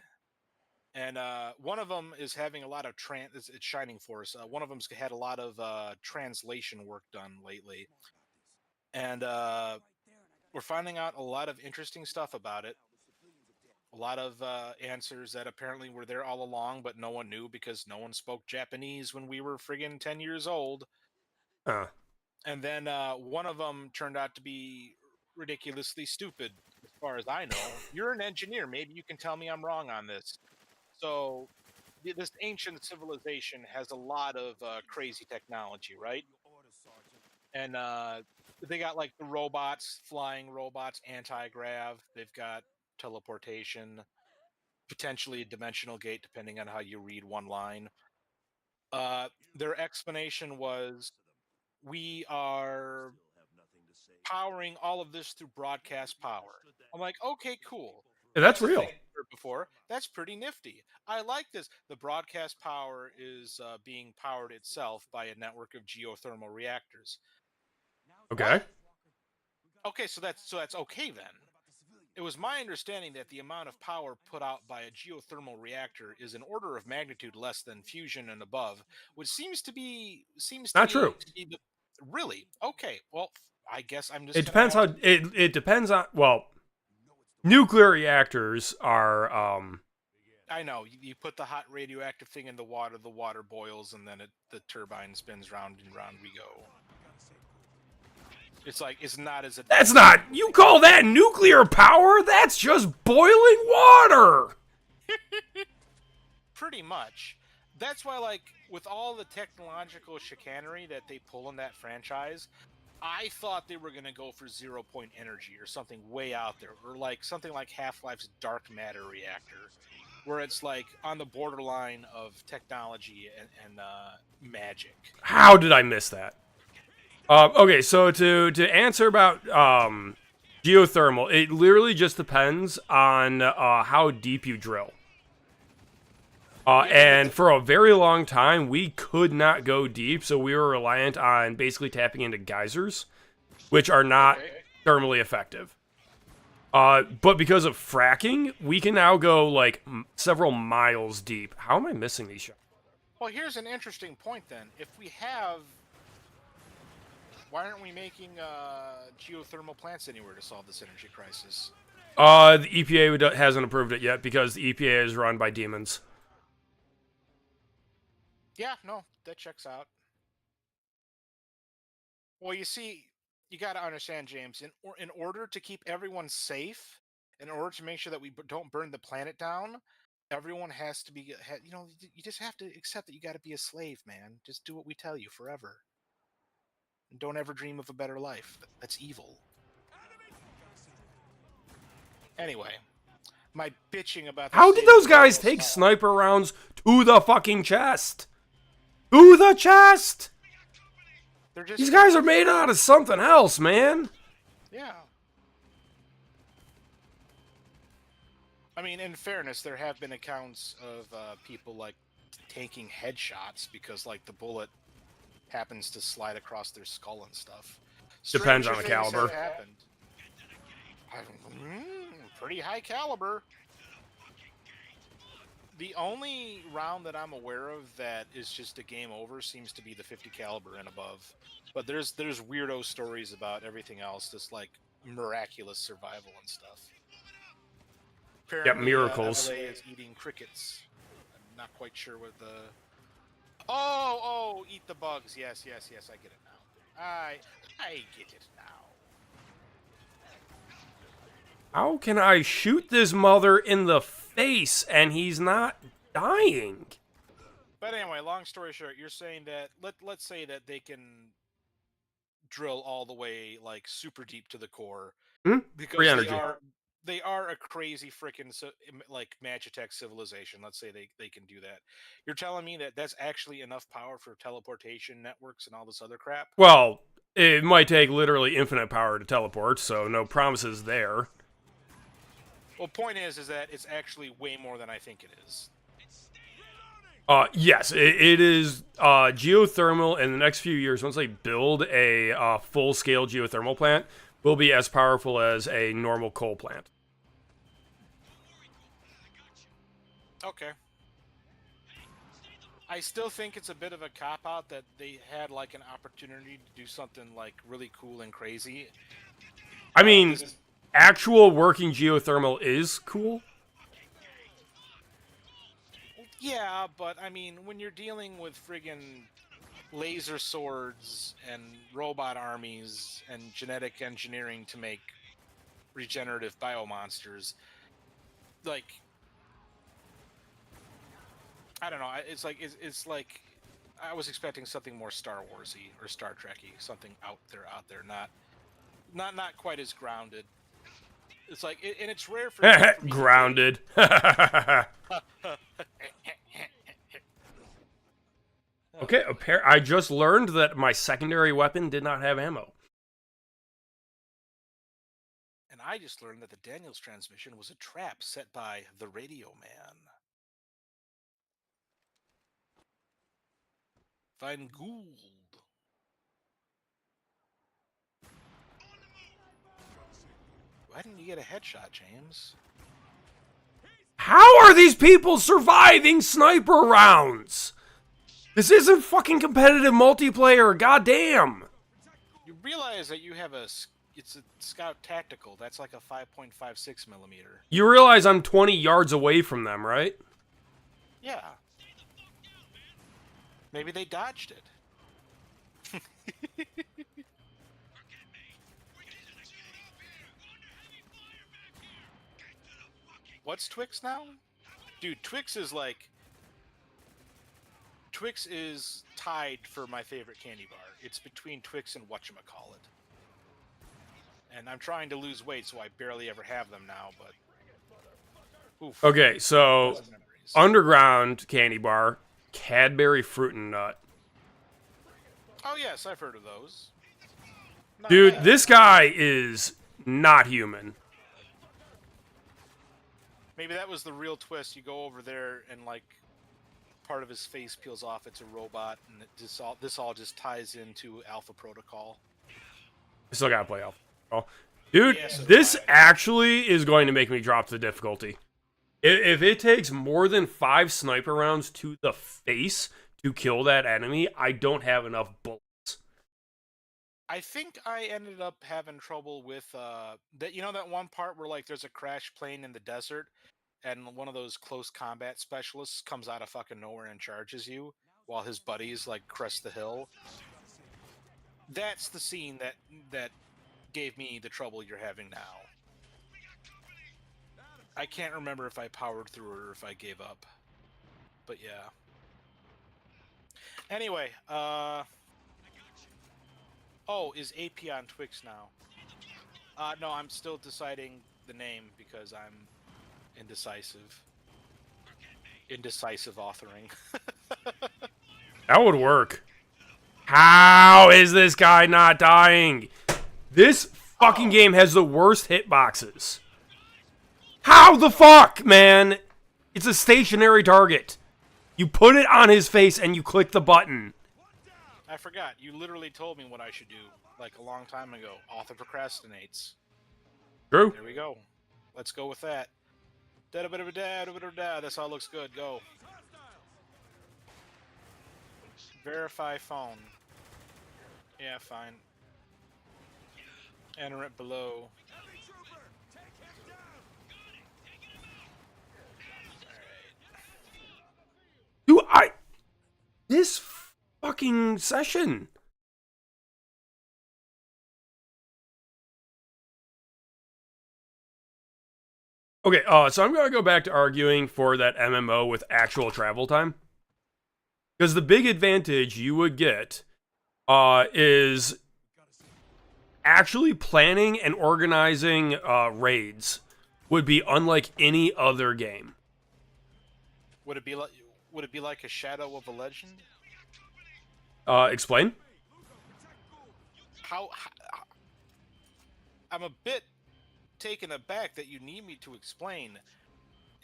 And one of them is having a lot of it's Shining Force. One of them's had a lot of translation work done lately, and we're finding out a lot of interesting stuff about it. A lot of answers that apparently were there all along, but no one knew because no one spoke Japanese when we were friggin' 10 years old. Uh, And then one of them turned out to be ridiculously stupid, as far as I know. You're an engineer. Maybe you can tell me I'm wrong on this. So, this ancient civilization has a lot of crazy technology, right? And they got like the robots, flying robots, anti-grav. They've got teleportation, potentially a dimensional gate, depending on how you read one line. Their explanation was, we are powering all of this through broadcast power. I'm like, okay, cool. that's That's a real. thing I've heard before. That's pretty nifty. I like this. The broadcast power is being powered itself by a network of geothermal reactors. Okay. What? Okay, so that's okay then. It was my understanding that the amount of power put out by a geothermal reactor is an order of magnitude less than fusion and above, which seems to Not true. me to be the really okay. Well, I guess I'm just It gonna depends have how to. it depends on nuclear reactors are I know you put the hot radioactive thing in the water boils, and then the turbine spins round and round we go. It's like it's not as that's advanced as not, people you think it call is. that nuclear power? That's just boiling water. Pretty much. That's why, like, with all the technological chicanery that they pull in that franchise, I thought they were going to go for 0 point energy or something way out there, or like something like Half-Life's dark matter reactor, where it's like on the borderline of technology and magic. How did I miss that? Okay, so to answer about geothermal, it literally just depends on how deep you drill. Yeah, And for a very long time, we could not go deep, so we were reliant on basically tapping into geysers, which are not okay. thermally effective. But because of fracking, we can now go like several miles deep. How am I missing these shots? Well, here's an interesting point then. If we have, why aren't we making geothermal plants anywhere to solve this energy crisis? The EPA hasn't approved it yet because the EPA is run by demons. Yeah, no, that checks out. Well, you see, you got to understand, James. In order to keep everyone safe, in order to make sure that we don't burn the planet down, everyone has to be. You just have to accept that you got to be a slave, man. Just do what we tell you forever, and don't ever dream of a better life. That's evil. Anyway, my bitching about the How did state of those the world guys will take stop. sniper rounds to the fucking chest? To the chest! They're just These guys are made out of something else, man. yeah. I mean, in fairness, there have been accounts of people like taking headshots because like the bullet happens to slide across their skull and stuff. Depends Stranger on the things have caliber. happened. Pretty high caliber. The only round that I'm aware of that is just a game over seems to be the 50 caliber and above. But there's weirdo stories about everything else, just like miraculous survival and stuff. Yep, Apparently, miracles. LA is eating crickets. I'm not quite sure what the Oh, eat the bugs. Yes, I get it now. I get it now. How can I shoot this mother in the face and he's not dying? But anyway, long story short, you're saying that let's say that they can drill all the way like super deep to the core Hmm? Free because energy. they are a crazy freaking like Magitech civilization. Let's say they can do that. You're telling me that that's actually enough power for teleportation networks and all this other crap? Well, it might take literally infinite power to teleport, so no promises there. Well, point is that it's actually way more than I think it is. Yes, it is geothermal in the next few years. Once they build a full-scale geothermal plant, will be as powerful as a normal coal plant. Okay. I still think it's a bit of a cop-out that they had like an opportunity to do something like really cool and crazy. I mean, actual working geothermal is cool. Yeah, but I mean, when you're dealing with friggin' laser swords and robot armies and genetic engineering to make regenerative biomonsters, like, I don't know. It's like I was expecting something more Star Warsy or Star Trekky, something out there, not quite as grounded. It's like, and it's rare for me Grounded. Okay, I just learned that my secondary weapon did not have ammo. And I just learned that the Daniels transmission was a trap set by the Radio Man. Find Gould. Why didn't you get a headshot, James? How are these people surviving sniper rounds? This isn't fucking competitive multiplayer, goddamn! You realize that you have it's a Scout Tactical. That's like a 5.56 millimeter. You realize I'm 20 yards away from them, right? Yeah. Maybe they dodged it. What's Twix now? Dude, Twix is tied for my favorite candy bar. It's between Twix and whatchamacallit. And I'm trying to lose weight, so I barely ever have them now, but... Oof. Okay, so... Underground candy bar, Cadbury Fruit and Nut. Oh, yes, I've heard of those. Not Dude, bad. this guy is not human. Maybe that was the real twist. You go over there and, like, part of his face peels off. It's a robot, and this all just ties into Alpha Protocol. I still gotta play Alpha. Dude, Yeah, so this do I. actually is going to make me drop the difficulty. If it takes more than 5 sniper rounds to the face to kill that enemy, I don't have enough bullets. I think I ended up having trouble with that. You know that one part where like there's a crash plane in the desert, and one of those close combat specialists comes out of fucking nowhere and charges you while his buddies like crest the hill. That's the scene that gave me the trouble you're having now. I can't remember if I powered through it or if I gave up. But yeah. Anyway, oh, is AP on Twix now? No, I'm still deciding the name because I'm indecisive. Indecisive authoring. That would work. How is this guy not dying? This fucking game has the worst hitboxes. How the fuck, man? It's a stationary target. You put it on his face and you click the button. I forgot. You literally told me what I should do, like a long time ago. Author procrastinates. True. There we go. Let's go with that. Da-da-ba-da-ba-da, this all looks good. Go. Verify phone. Yeah, fine. Enter it below. Dude, this fucking session. Okay, so I'm gonna go back to arguing for that MMO with actual travel time. Because the big advantage you would get is actually planning and organizing raids would be unlike any other game. Would it be like a Shadow of a Legend? Explain? How I'm a bit taken aback that you need me to explain.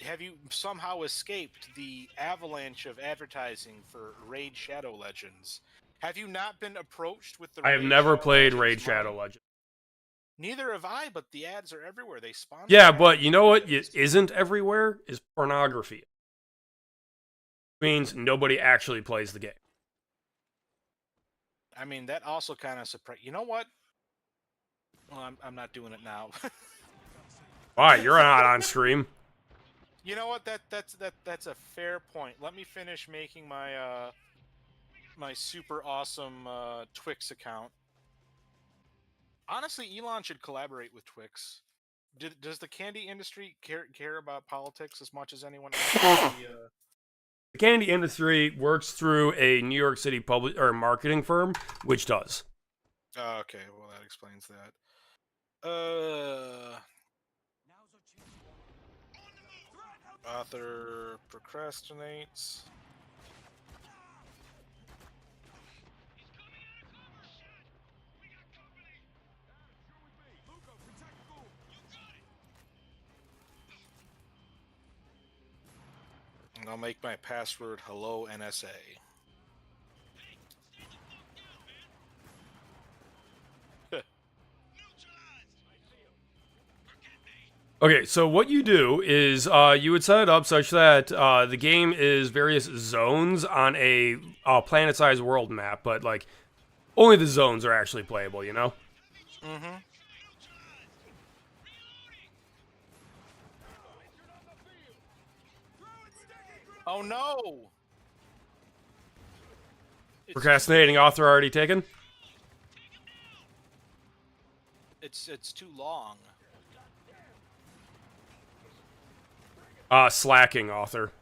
Have you somehow escaped the avalanche of advertising for Raid Shadow Legends? Have you not been approached with the I have Raid never Shadow played Legends Raid money? Shadow Legends. Neither have I, but the ads are everywhere. They sponsor. Yeah, but you know what advertisements. isn't everywhere? Is pornography. It means nobody actually plays the game. I mean, that also kind of surprised. You know what? Well, I'm not doing it now. Why? You're not on stream. You know what? That's a fair point. Let me finish making my my super awesome Twix account. Honestly, Elon should collaborate with Twix. Does the candy industry care about politics as much as anyone else? The candy industry works through a New York City public or marketing firm, which does. Okay, well that explains that. Author procrastinates. And I'll make my password hello NSA. Okay, so what you do is you would set it up such that the game is various zones on a planet-sized world map, but like only the zones are actually playable, you know? Mm-hmm. Oh no! Procrastinating author already taken? It's too long. Slacking author.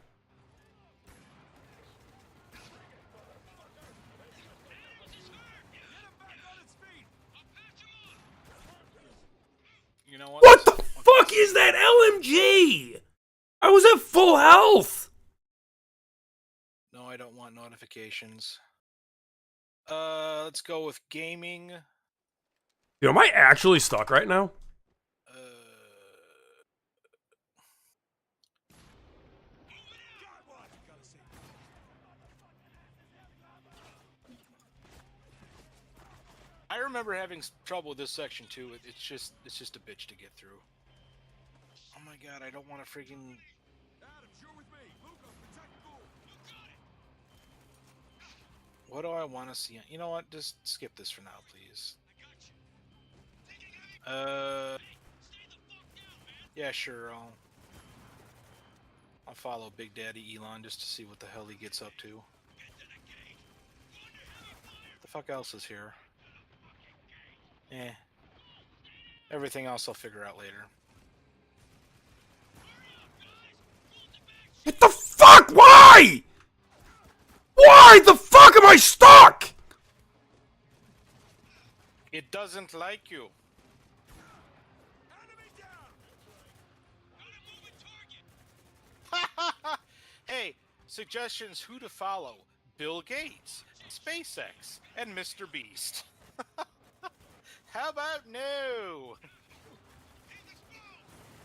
You know what? What the fuck is that LMG? I was at full health. No, I don't want notifications. Let's go with gaming. Yo, am I actually stuck right now? I remember having trouble with this section too. It's just a bitch to get through. Oh my god, I don't want to freaking. What do I want to see? You know what? Just skip this for now, please. Yeah, sure. I'll follow Big Daddy Elon just to see what the hell he gets up to. The fuck else is here? Eh. Everything else I'll figure out later. What the fuck? Why? Why the fuck am I stuck? It doesn't like you. Hey, suggestions who to follow: Bill Gates, SpaceX, and Mr. Beast. How about no?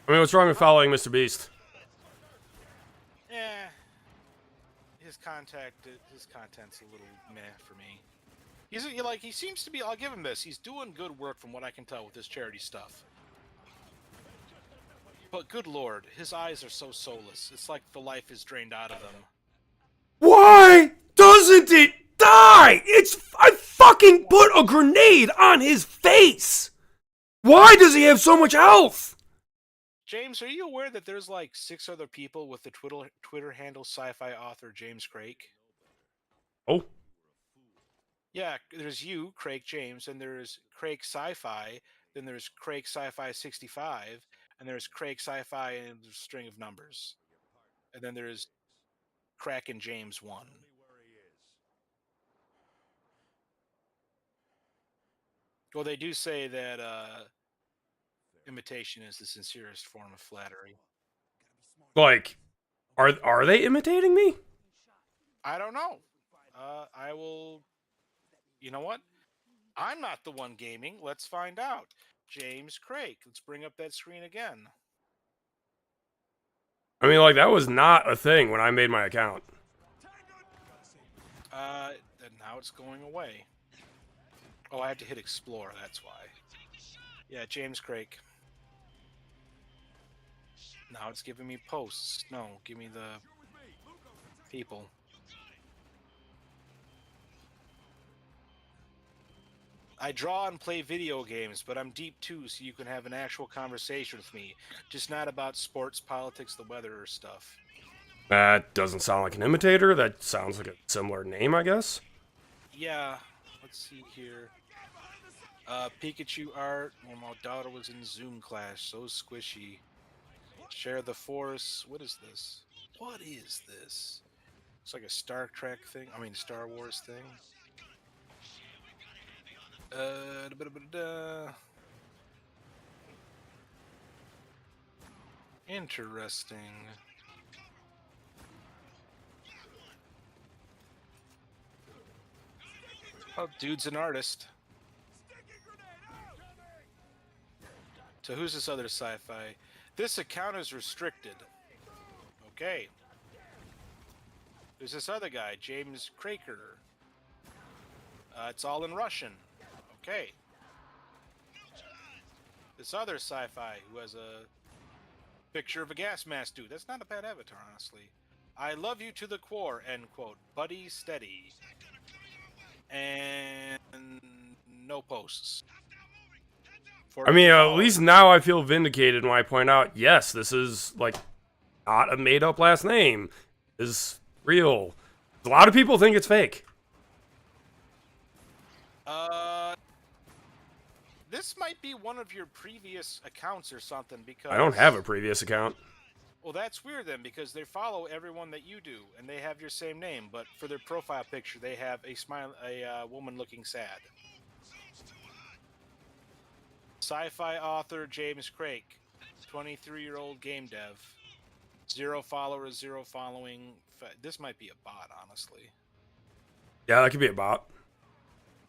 I mean, what's wrong with following Mr. Beast? Yeah, his content's a little meh for me. He seems to be. I'll give him this. He's doing good work from what I can tell with his charity stuff. But good lord, his eyes are so soulless. It's like the life is drained out of them. Why doesn't it die? I fucking put a grenade on his face. Why does he have so much health? James, are you aware that there's like 6 other people with the Twitter handle sci-fi author James Craig? Oh. Yeah, there's you, Craig James, and there's Craig Sci-Fi, then there's Craig Sci-Fi 65, and there's Craig Sci-Fi and a string of numbers. And then there's Kraken James 1. Well, they do say that imitation is the sincerest form of flattery. Like, are they imitating me? I don't know. I will. You know what? I'm not the one gaming. Let's find out. James Craig. Let's bring up that screen again. I mean, like, that was not a thing when I made my account. And now it's going away. Oh, I have to hit explore. That's why. Yeah, James Craig. Now it's giving me posts. No, give me the people. I draw and play video games, but I'm deep too, so you can have an actual conversation with me. Just not about sports, politics, the weather, or stuff. That doesn't sound like an imitator. That sounds like a similar name, I guess. Yeah, let's see here. Pikachu art. Well, my daughter was in Zoom class. So squishy. Share the Force. What is this? What is this? It's like a Star Trek thing. I mean, Star Wars thing. Da-ba-da-ba-da-da. Interesting. Oh, dude's an artist. So who's this other sci-fi? This account is restricted. Okay. There's this other guy, James Craker. It's all in Russian. Okay. This other sci-fi who has a picture of a gas mask dude. That's not a bad avatar, honestly. I love you to the core, end quote. Buddy steady. And no posts. I mean, at 14 least now I feel vindicated when I point out, yes, this is, like, not a made-up last name. This is real. A lot of people think it's fake. This might be one of your previous accounts or something because I don't have a previous account. Well, that's weird then because they follow everyone that you do and they have your same name, but for their profile picture they have a woman looking sad. Sci-fi author James Craig, 23-year-old game dev, 0 followers, 0 following. This might be a bot, honestly. Yeah, that could be a bot.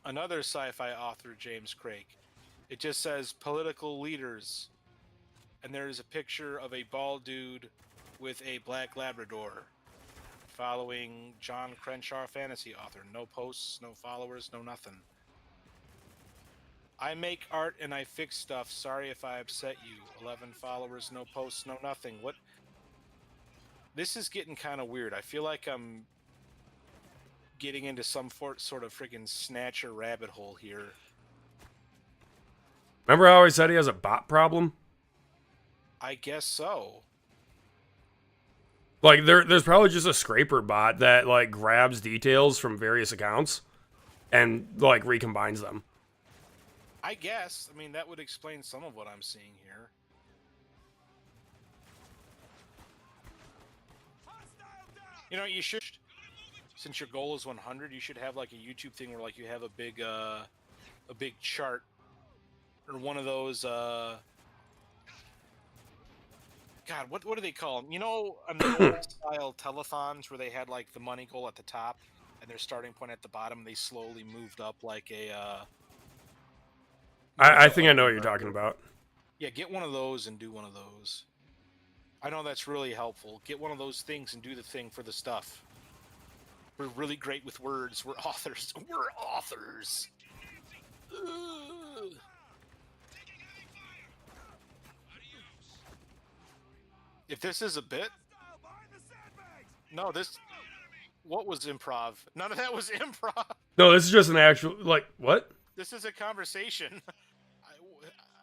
Another sci-fi author James Craig. It just says political leaders, and there's a picture of a bald dude with a black Labrador following John Crenshaw, fantasy author. No posts, no followers, no nothing. I make art and I fix stuff. Sorry if I upset you. 11 followers, no posts, no nothing. What? This is getting kind of weird. I feel like I'm getting into some sort of freaking snatcher rabbit hole here. Remember how I said he has a bot problem? I guess so. Like, there's probably just a scraper bot that, like, grabs details from various accounts and, like, recombines them. I guess. I mean, that would explain some of what I'm seeing here. You know, you should, since your goal is 100, you should have like a YouTube thing where like you have a big chart or one of those God, what do they call them? You know, an old style telethons where they had like the money goal at the top and their starting point at the bottom. They slowly moved up like a. I think I know what you're talking about. Yeah, get one of those and do one of those. I know that's really helpful. Get one of those things and do the thing for the stuff. We're really great with words. We're authors. We're authors. Ugh. If this is a bit, no, this. What was improv? None of that was improv. No, this is just an actual, like, what? This is a conversation.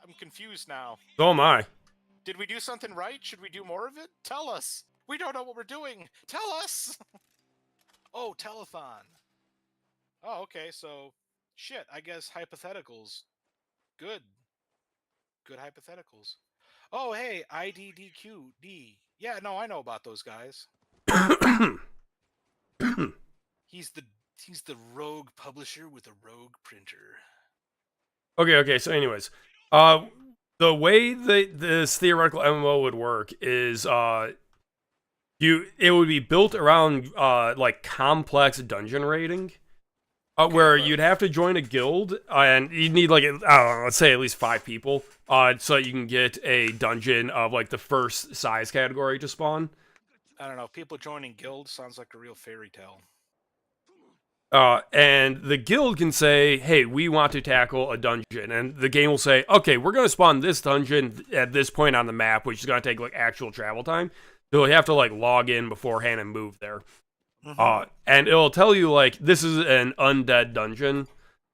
I'm confused now. So am I. Did we do something right? Should we do more of it? Tell us. We don't know what we're doing. Tell us. Oh, telethon. Oh, okay. So, shit. I guess hypotheticals. Good. Good hypotheticals. Oh, hey, IDDQD. Yeah, no, I know about those guys. He's the he's the rogue publisher with a rogue printer. Okay. So, anyways, the way that this theoretical MMO would work is it would be built around like complex dungeon raiding. Okay, Where but you'd have to join a guild, and you'd need like I don't know, let's say at least 5 people, so that you can get a dungeon of like the first size category to spawn. I don't know. People joining guilds sounds like a real fairy tale. And the guild can say, "Hey, we want to tackle a dungeon," and the game will say, "Okay, we're going to spawn this dungeon at this point on the map, which is going to take like actual travel time. So you have to like log in beforehand and move there." And it'll tell you like this is an undead dungeon.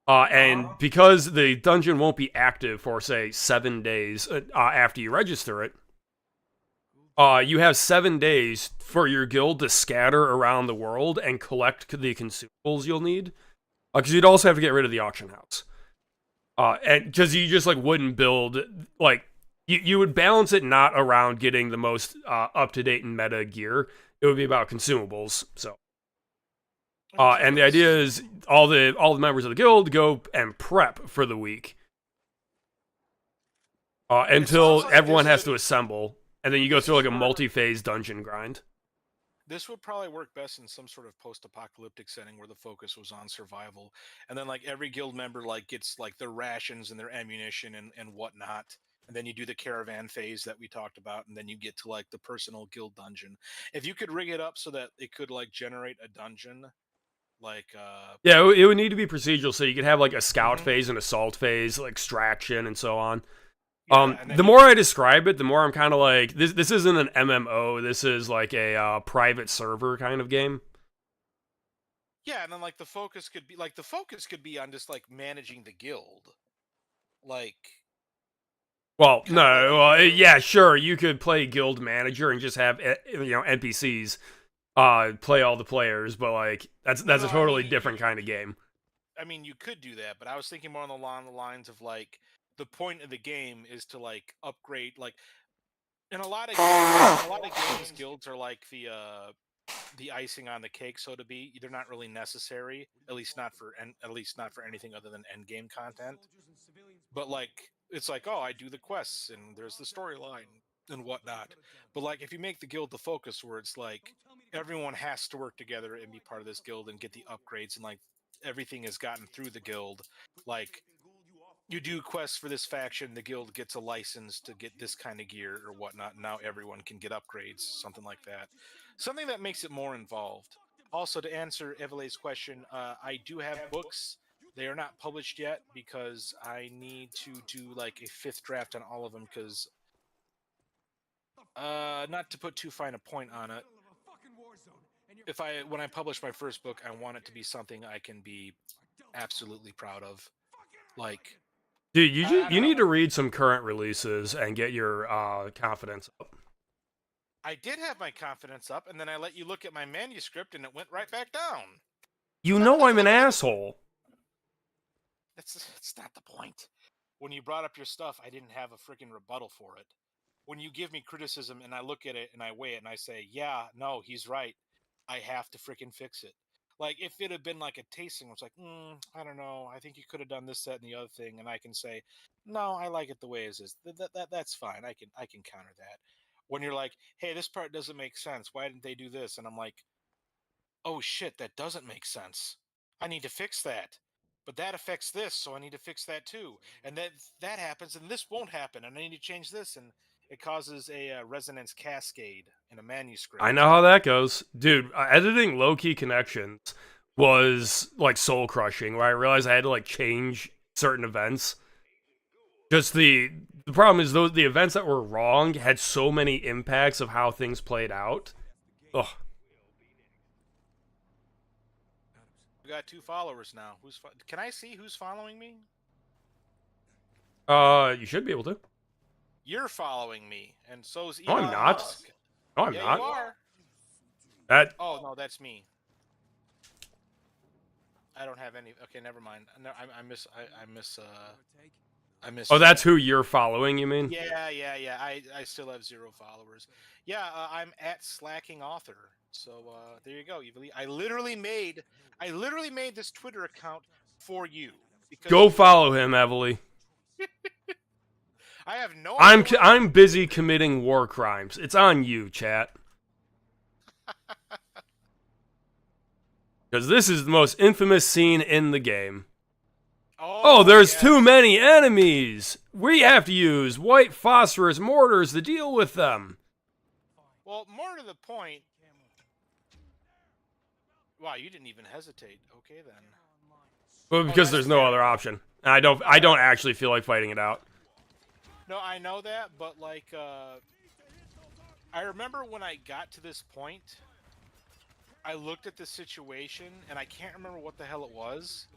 And because the dungeon won't be active for say 7 days after you register it, you have 7 days for your guild to scatter around the world and collect the consumables you'll need. Because you'd also have to get rid of the auction house. And because you just like wouldn't build like you would balance it not around getting the most up to date and meta gear. It would be about consumables. So. I'm And the curious. idea is all the members of the guild go and prep for the week until like everyone this has to assemble, and then you go this through is like a where multi-phase dungeon grind. this would probably work best in some sort of post-apocalyptic setting where the focus was on survival, and then like every guild member like gets like their rations and their ammunition and whatnot. And then you do the caravan phase that we talked about, and then you get to like the personal guild dungeon. If you could rig it up so that it could like generate a dungeon, like Yeah, it would need to be procedural, so you could have like a scout mhm, phase, an assault phase, like extraction, and so on. yeah, and then The you more I describe it, the more I'm kind of like this. This isn't an MMO. This is like a private server kind of game. yeah, and then like the focus could be on just like managing the guild, like Well, kind of like no, if you're yeah, sure. You could play guild manager and just have NPCs play all the players, but like no, that's no, a I mean totally different kind of game. you could do that, but I was thinking more along the lines of like the point of the game is to like upgrade like in a lot of games guilds are like the icing on the cake, so to be. They're not really necessary, at least not for anything other than end game content. But like it's like, oh, I do the quests and there's the storyline and whatnot. But like if you make the guild the focus where it's like everyone has to work together and be part of this guild and get the upgrades and like everything is gotten through the guild, like you do quests for this faction, the guild gets a license to get this kind of gear or whatnot. Now everyone can get upgrades, something like that. Something that makes it more involved. Also, to answer Evelyn's question, I do have books. They are not published yet because I need to do like a fifth draft on all of them because, not to put too fine a point on it, if when I publish my first book, I want it to be something I can be absolutely proud of. Like, Dude, I you don't know. need to read some current releases and get your confidence up. I did have my confidence up, and then I let you look at my manuscript, and it went right back down. You know I'm an asshole. That's not the point. When you brought up your stuff, I didn't have a freaking rebuttal for it. When you give me criticism and I look at it and I weigh it and I say, yeah, no, he's right, I have to freaking fix it. Like if it had been like a tasting, it's like, I don't know, I think you could have done this, that, and the other thing, and I can say, no, I like it the way it is. That's fine. I can counter that. When you're like, hey, this part doesn't make sense. Why didn't they do this? And I'm like, oh shit, that doesn't make sense. I need to fix that. But that affects this, so I need to fix that too. And then that happens, and this won't happen, and I need to change this, and it causes a resonance cascade in a I manuscript. know how that goes. Dude, editing low key connections was like soul crushing where I realized I had to like change certain events. Just the problem is those the events that were wrong had so many impacts of how things played out. Ugh. We got 2 followers now. Can I see who's following me? You should be able to. You're following me, and so's No, I'm Elon not. Musk. No, I'm Yeah, you not. are. That Oh no, that's me. I don't have any. Okay, never mind. No, I miss. Oh, that's who you're following, you mean? Yeah. I still have 0 followers. Yeah, I'm at slacking author. So there you go. I literally made this Twitter account for you because Go you let follow me. him, Evely. I have no idea. I'm busy committing war crimes. It's on you, chat. Because this is the most infamous scene in the game. Oh, there's yes. too many enemies. We have to use white phosphorus mortars to deal with them. Well, more to the point. Wow, you didn't even hesitate. Okay then. Well, because that's there's no fair. other option. And I don't actually feel like fighting it out. No, I know that, but like, I remember when I got to this point, I looked at the situation, and I can't remember what the hell it was,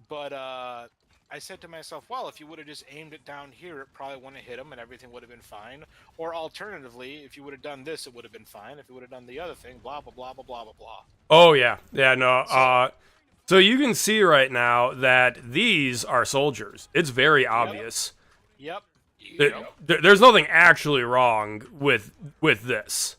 but I said to myself, well, if you would have just aimed it down here, it probably wouldn't have hit him, and everything would have been fine. Or alternatively, if you would have done this, it would have been fine. If you would have done the other thing, blah, blah, blah, blah, blah, blah, blah. Oh, yeah. Yeah, no. So you can see right now that these are soldiers. It's very obvious. Yep. There's nothing actually wrong with this.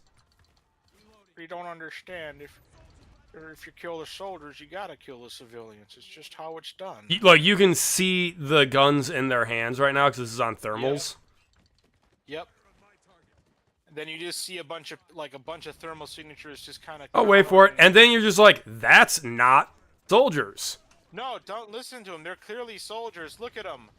You don't understand. If you kill the soldiers, you gotta kill the civilians. It's just how it's done. Like, you can see the guns in their hands right now because this is on thermals. Yep. And then you just see a bunch of thermal signatures just kind of. Oh, wait for it. And then you're just like, that's not soldiers. No, don't listen to them. They're clearly soldiers. Look at them.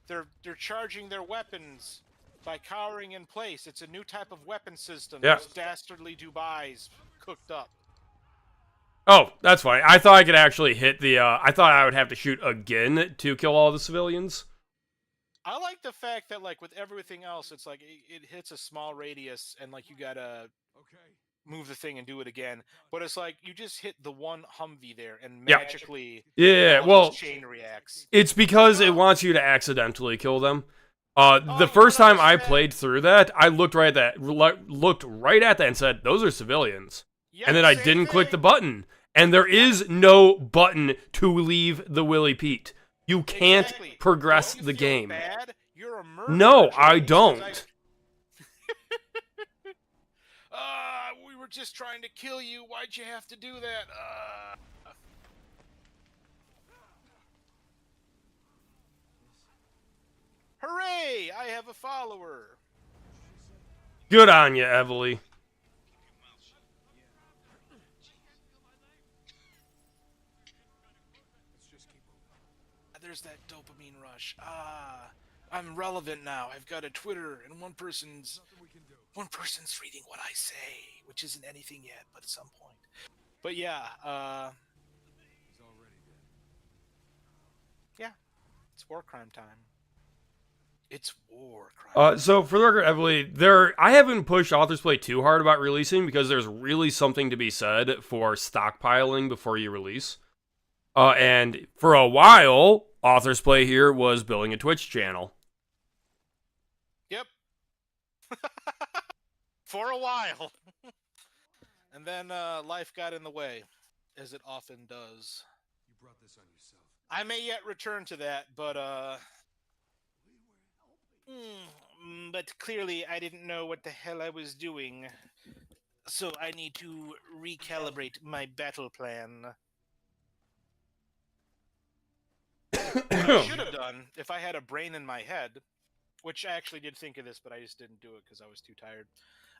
They're charging their weapons by cowering in place. It's a new type of weapon system. Yeah. Those dastardly Dubais cooked up. Oh, that's fine. I thought I could actually hit the, I thought I would have to shoot again to kill all the civilians. I like the fact that, like, with everything else, it's like it hits a small radius, and, like, you gotta move the thing and do it again. But it's like you just hit the one Humvee there, and magically, Yeah, all well, this chain reacts. It's because it wants you to accidentally kill them. The you first don't time I understand. played through that, I looked right at that and said, "Those are civilians." Yeah, And then I same didn't click the thing. button. And there is no button to leave the Willy Pete. You can't Exactly. progress Don't you the feel game. Bad? You're a murderer, No, I James, 'cause don't. we were just trying to kill you. Why'd you have to do that? Hooray! I have a follower. Good on you, Evely. There's that dopamine rush. I'm relevant now. I've got a Twitter, and one person's reading what I say, which isn't anything yet, but at some point. But yeah, yeah, it's war crime time. It's war crime. So for the record, Evely, I haven't pushed Authors Play too hard about releasing because there's really something to be said for stockpiling before you release. And for a while, Authors Play here was building a Twitch channel. Yep. For a while. And then life got in the way, as it often does. You brought this on yourself. I may yet return to that, but but clearly I didn't know what the hell I was doing. So I need to recalibrate my battle plan. What I should have done, if I had a brain in my head, which I actually did think of this, but I just didn't do it because I was too tired.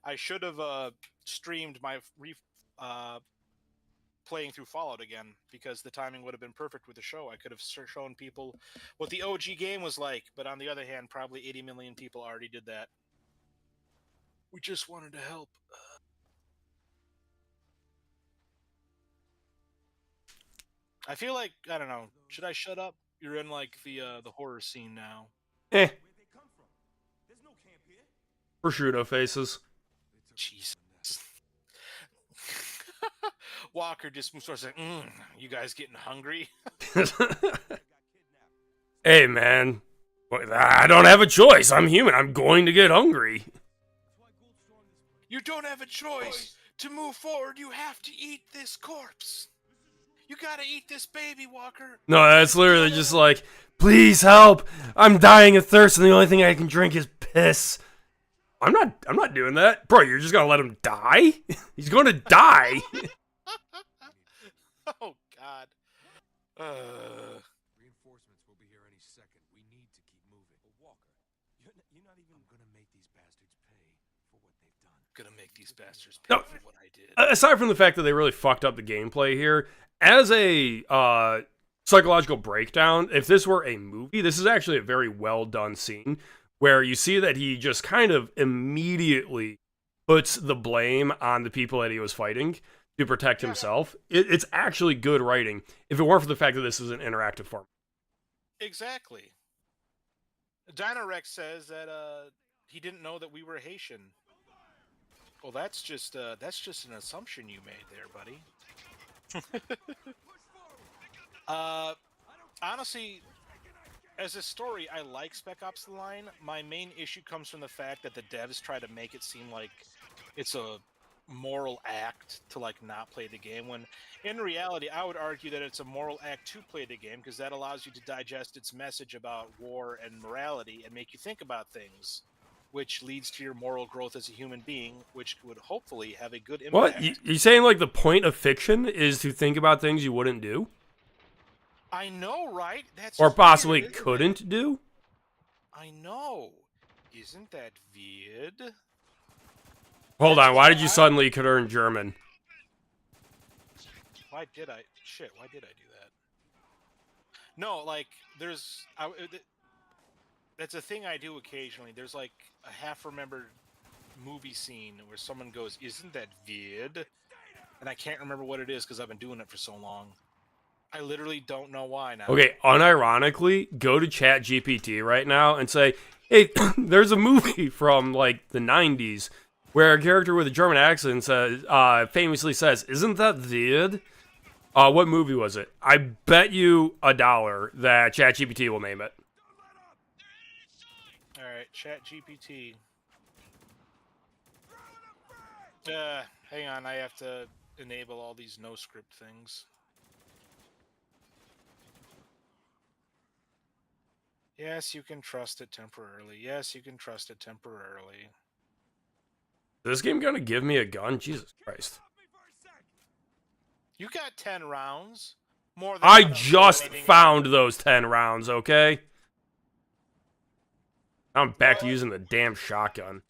I should have streamed my playing through Fallout again, because the timing would have been perfect with the show. I could have shown people what the OG game was like, but on the other hand, probably 80 million people already did that. We just wanted to help. I feel like, I don't know, should I shut up? You're in like the horror scene now. Eh, Where'd they come from? There's no camp here. prosciutto faces. Jesus. Walker just starts saying, you guys getting hungry? Hey, man. I don't have a choice. I'm human. I'm going to get hungry. You don't have a choice. To move forward, you have to eat this corpse. You gotta eat this baby, Walker. No, that's literally just like, please help! I'm dying of thirst, and the only thing I can drink is piss. I'm not doing that, bro. You're just gonna let him die? He's gonna die. Oh God. Reinforcements will be here any second. We need to keep moving. But Walker, you're not even gonna make these bastards pay for what they've done. Gonna make these bastards pay No. for what I did. Aside from the fact that they really fucked up the gameplay here, as a psychological breakdown, if this were a movie, this is actually a very well done scene where you see that he just kind of immediately puts the blame on the people that he was fighting to protect himself. It's actually good writing if it weren't for the fact that this is an interactive form. Exactly. Dinorex says that he didn't know that we were Haitian. Well, that's just an assumption you made there, buddy. Honestly, as a story, I like Spec Ops: The Line. My main issue comes from the fact that the devs try to make it seem like it's a moral act to like not play the game, when in reality I would argue that it's a moral act to play the game, because that allows you to digest its message about war and morality and make you think about things, which leads to your moral growth as a human being, which would hopefully have a good impact. What? You saying like the point of fiction is to think about things you wouldn't do? I know, right? That's Or possibly weird, isn't it? couldn't do? I know. Isn't that weird? Hold That's on, why what did you I- suddenly learn German? Why did I? Shit, why did I do that? No, like, that's a thing I do occasionally. There's like a half-remembered movie scene where someone goes, "Isn't that weird?" And I can't remember what it is because I've been doing it for so long. I literally don't know why now. Okay, unironically, go to ChatGPT right now and say, hey, there's a movie from like the 90s where a character with a German accent says, famously says, "Isn't that weird?" What movie was it? I bet you $1 that ChatGPT will name it. All right, ChatGPT. Hang on, I have to enable all these no script things. Yes, you can trust it temporarily. Yes, you can trust it temporarily. Is this game gonna give me a gun? Jesus Christ. You got 10 rounds. More than I enough for just anything found else. those 10 rounds, okay? I'm back to using the damn shotgun.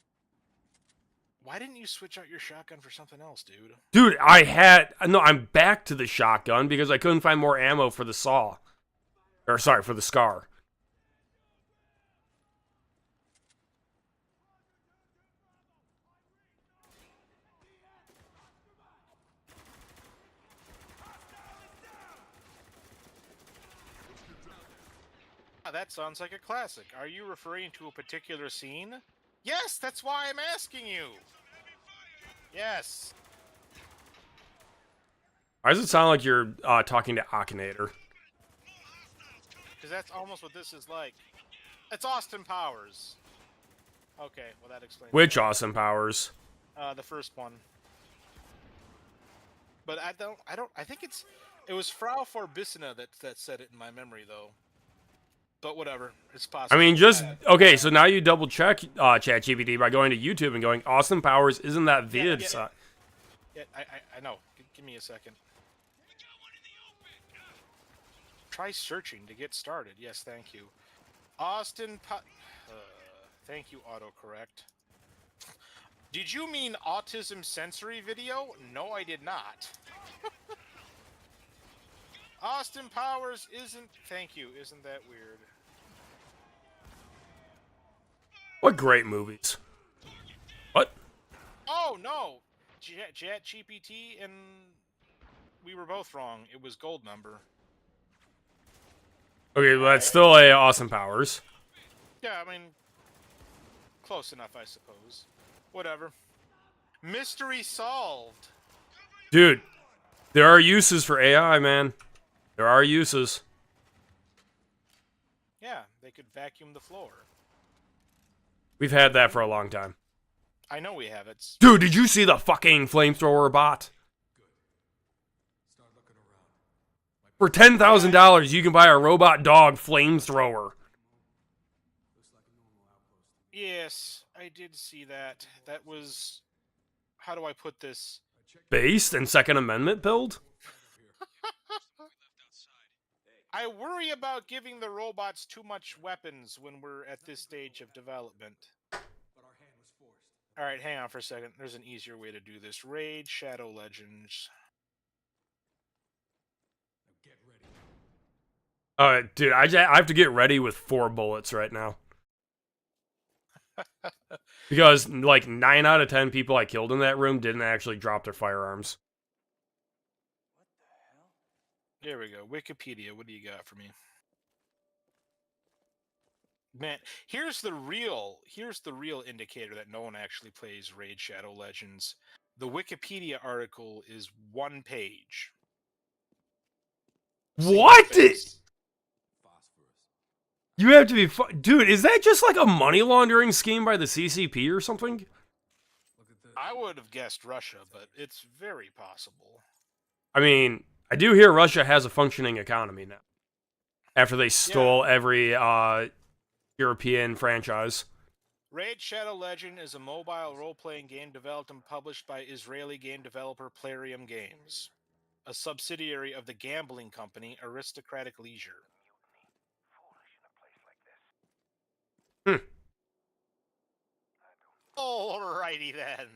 Why didn't you switch out your shotgun for something else, dude? Dude, I'm back to the shotgun because I couldn't find more ammo for the saw. Or, sorry, for the scar. That sounds like a classic. Are you referring to a particular scene? Yes, that's why I'm asking you. Yes. Why does it sound like you're talking to Akinator? Because that's almost what this is like. It's Austin Powers. Okay, well that explains. Which Austin Powers? The first one. But I think it was Frau Forbissina that said it in my memory though. But whatever, it's possible. I mean, okay, so now you double check ChatGPT by going to YouTube and going, Austin Powers, isn't that vid? Yeah, I know. Give me a second. Try searching to get started. Yes, thank you. Thank you, autocorrect. Did you mean autism sensory video? No, I did not. Austin Powers isn't... Thank you. Isn't that weird? What great movies. What? Oh, no! ChatGPT and... We were both wrong. It was gold member. Okay, well, that's still a Austin Powers. Yeah, I mean... Close enough, I suppose. Whatever. Mystery solved! Dude, there are uses for AI, man. There are uses. Yeah, they could vacuum the floor. We've had that for a long time. I know we have it. Dude, did you see the fucking flamethrower bot? Start looking around. For $10,000, you can buy a robot dog flamethrower. Yes, I did see that. That was... How do I put this? Based and Second Amendment build? I worry about giving the robots too much weapons when we're at this stage of development. Alright, hang on for a second. There's an easier way to do this. Raid Shadow Legends. Dude, I have to get ready with 4 bullets right now. Because, like, 9 out of 10 people I killed in that room didn't actually drop their firearms. There we go. Wikipedia, what do you got for me? Man, here's the real indicator that no one actually plays Raid Shadow Legends. The Wikipedia article is 1 page. What? You have to be dude, is that just like a money laundering scheme by the CCP or something? I would have guessed Russia, but it's very possible. I mean, I do hear Russia has a functioning economy now. After they stole every European franchise. Raid Shadow Legend is a mobile role-playing game developed and published by Israeli game developer Plarium Games, a subsidiary of the gambling company Aristocratic Leisure. Alrighty then.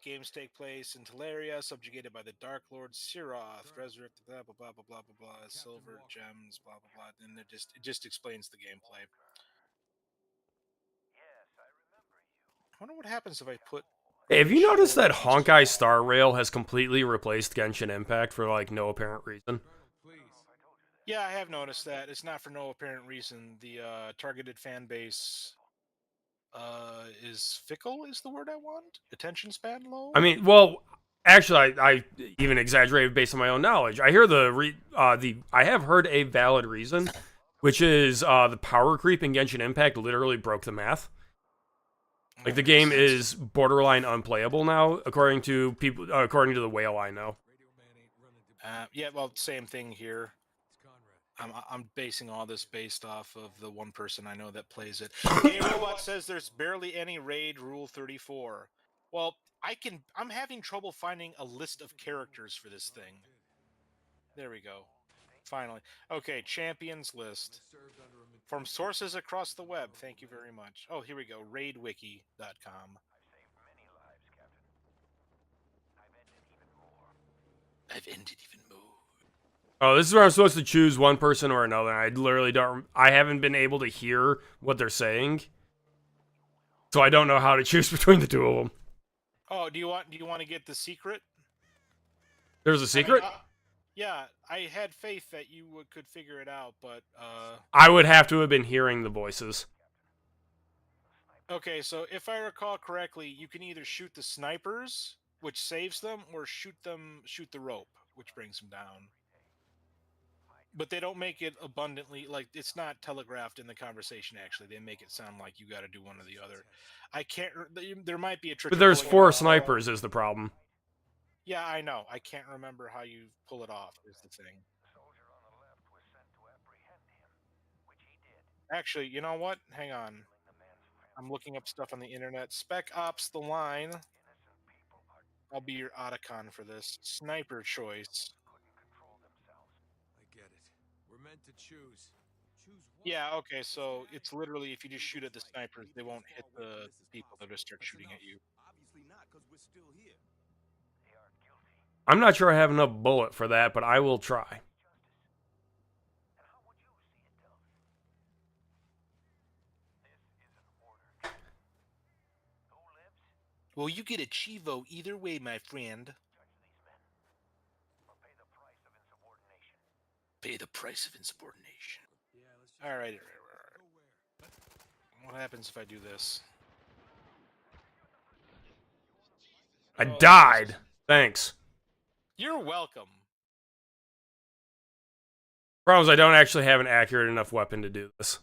Games take place in Teleria, subjugated by the Dark Lord Siroth, resurrected, blah blah blah blah blah blah blah, silver gems, blah blah blah. And it just explains the gameplay. I wonder what happens if I put. Hey, have you noticed that Honkai Star Rail has completely replaced Genshin Impact for like no apparent reason? Yeah, I have noticed that. It's not for no apparent reason. The targeted fan base is fickle, is the word I want. Attention span low. I mean, well, actually, I even exaggerated based on my own knowledge. I hear I have heard a valid reason, which is the power creep in Genshin Impact literally broke the math. Like the game is borderline unplayable now, according to people, according to the whale I know. Yeah, well, same thing here. I'm basing all this based off of the one person I know that plays it. Hey, Robot says there's barely any raid rule 34. Well, I'm having trouble finding a list of characters for this thing. There we go. Finally. Okay, champions list. From sources across the web. Thank you very much. Oh, here we go. Raidwiki.com. I've ended even more. Oh, this is where I'm supposed to choose one person or another. I literally don't. I haven't been able to hear what they're saying, so I don't know how to choose between the two of them. Oh, do you want to get the secret? There's a secret? Yeah, I had faith that you could figure it out, but I would have to have been hearing the voices. Okay, so if I recall correctly, you can either shoot the snipers, which saves them, or shoot the rope, which brings them down. But they don't make it abundantly, like, it's not telegraphed in the conversation, actually. They make it sound like you got to do one or the other. I can't, there might be a trick. But there's 4 snipers is the problem. Yeah, I know. I can't remember how you pull it off, is the thing. Actually, you know what? Hang on. I'm looking up stuff on the internet. Spec Ops The Line. I'll be your Otacon for this. Sniper choice. I get it. We're meant to choose. Yeah, okay, so it's literally if you just shoot at the snipers, they won't hit the people that just start shooting at you. Obviously not, because we're still here. I'm not sure I have enough bullet for that, but I will try. Well, you get a Chivo either way, my friend. Pay the price of insubordination. All right. What happens if I do this? I died. Thanks. You're welcome. Problem is I don't actually have an accurate enough weapon to do this.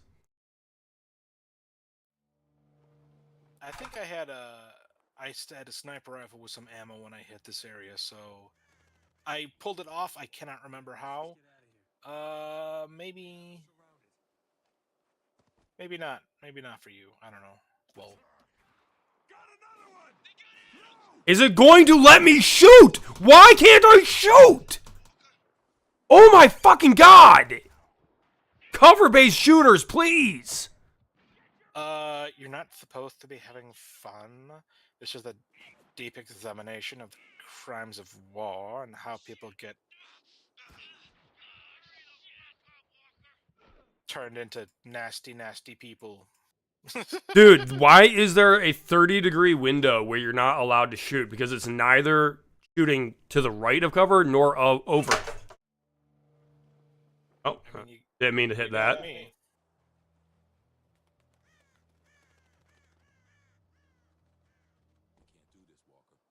I think I had a sniper rifle with some ammo when I hit this area, so I pulled it off. I cannot remember how. Maybe not. Maybe not for you. I don't know. Well, Is it going to let me shoot? Why can't I shoot? Oh my fucking god! Cover-based shooters, please! you're not supposed to be having fun. This is a deep examination of the crimes of war and how people get turned into nasty, nasty people. Dude, why is there a 30-degree window where you're not allowed to shoot? Because it's neither shooting to the right of cover nor over. Oh, I mean, didn't mean to hit that. Me.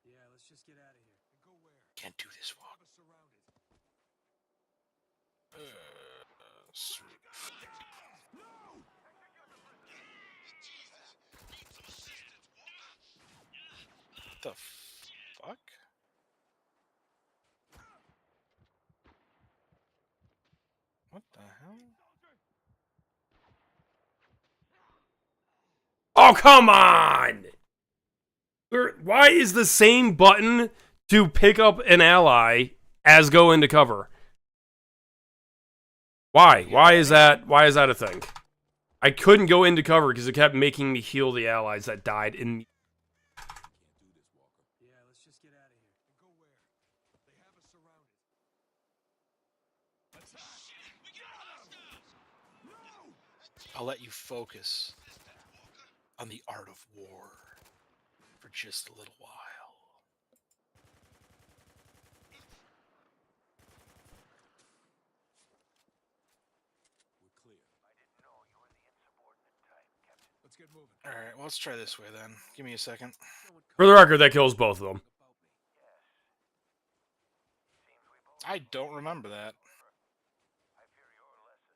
Yeah, let's just get out of here. And go where? Can't do this, Walker. Sweet. The fuck? What the hell? Oh, come on! Why is the same button to pick up an ally as go into cover? Why? Why is that a thing? I couldn't go into cover because it kept making me heal the allies that died in me. Yeah, let's just get out of here. And go where? They have us surrounded. I'll let you focus on the art of war for just a little while. We're clear. I didn't know you were the insubordinate type, Captain. Let's get moving. Alright, well, let's try this way then. Give me a second. For the record, that kills both of them. I don't remember that. I fear your lesson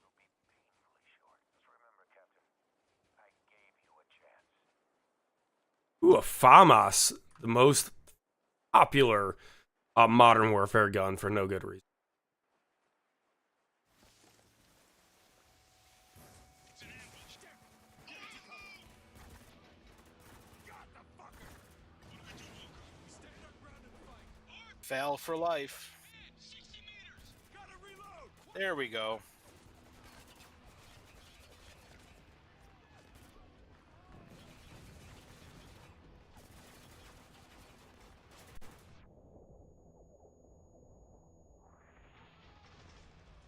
will be painfully short. Just remember, Captain, I gave you a chance. Ooh, a FAMAS, the most popular modern warfare gun for no good reason. Fail for life. There we go.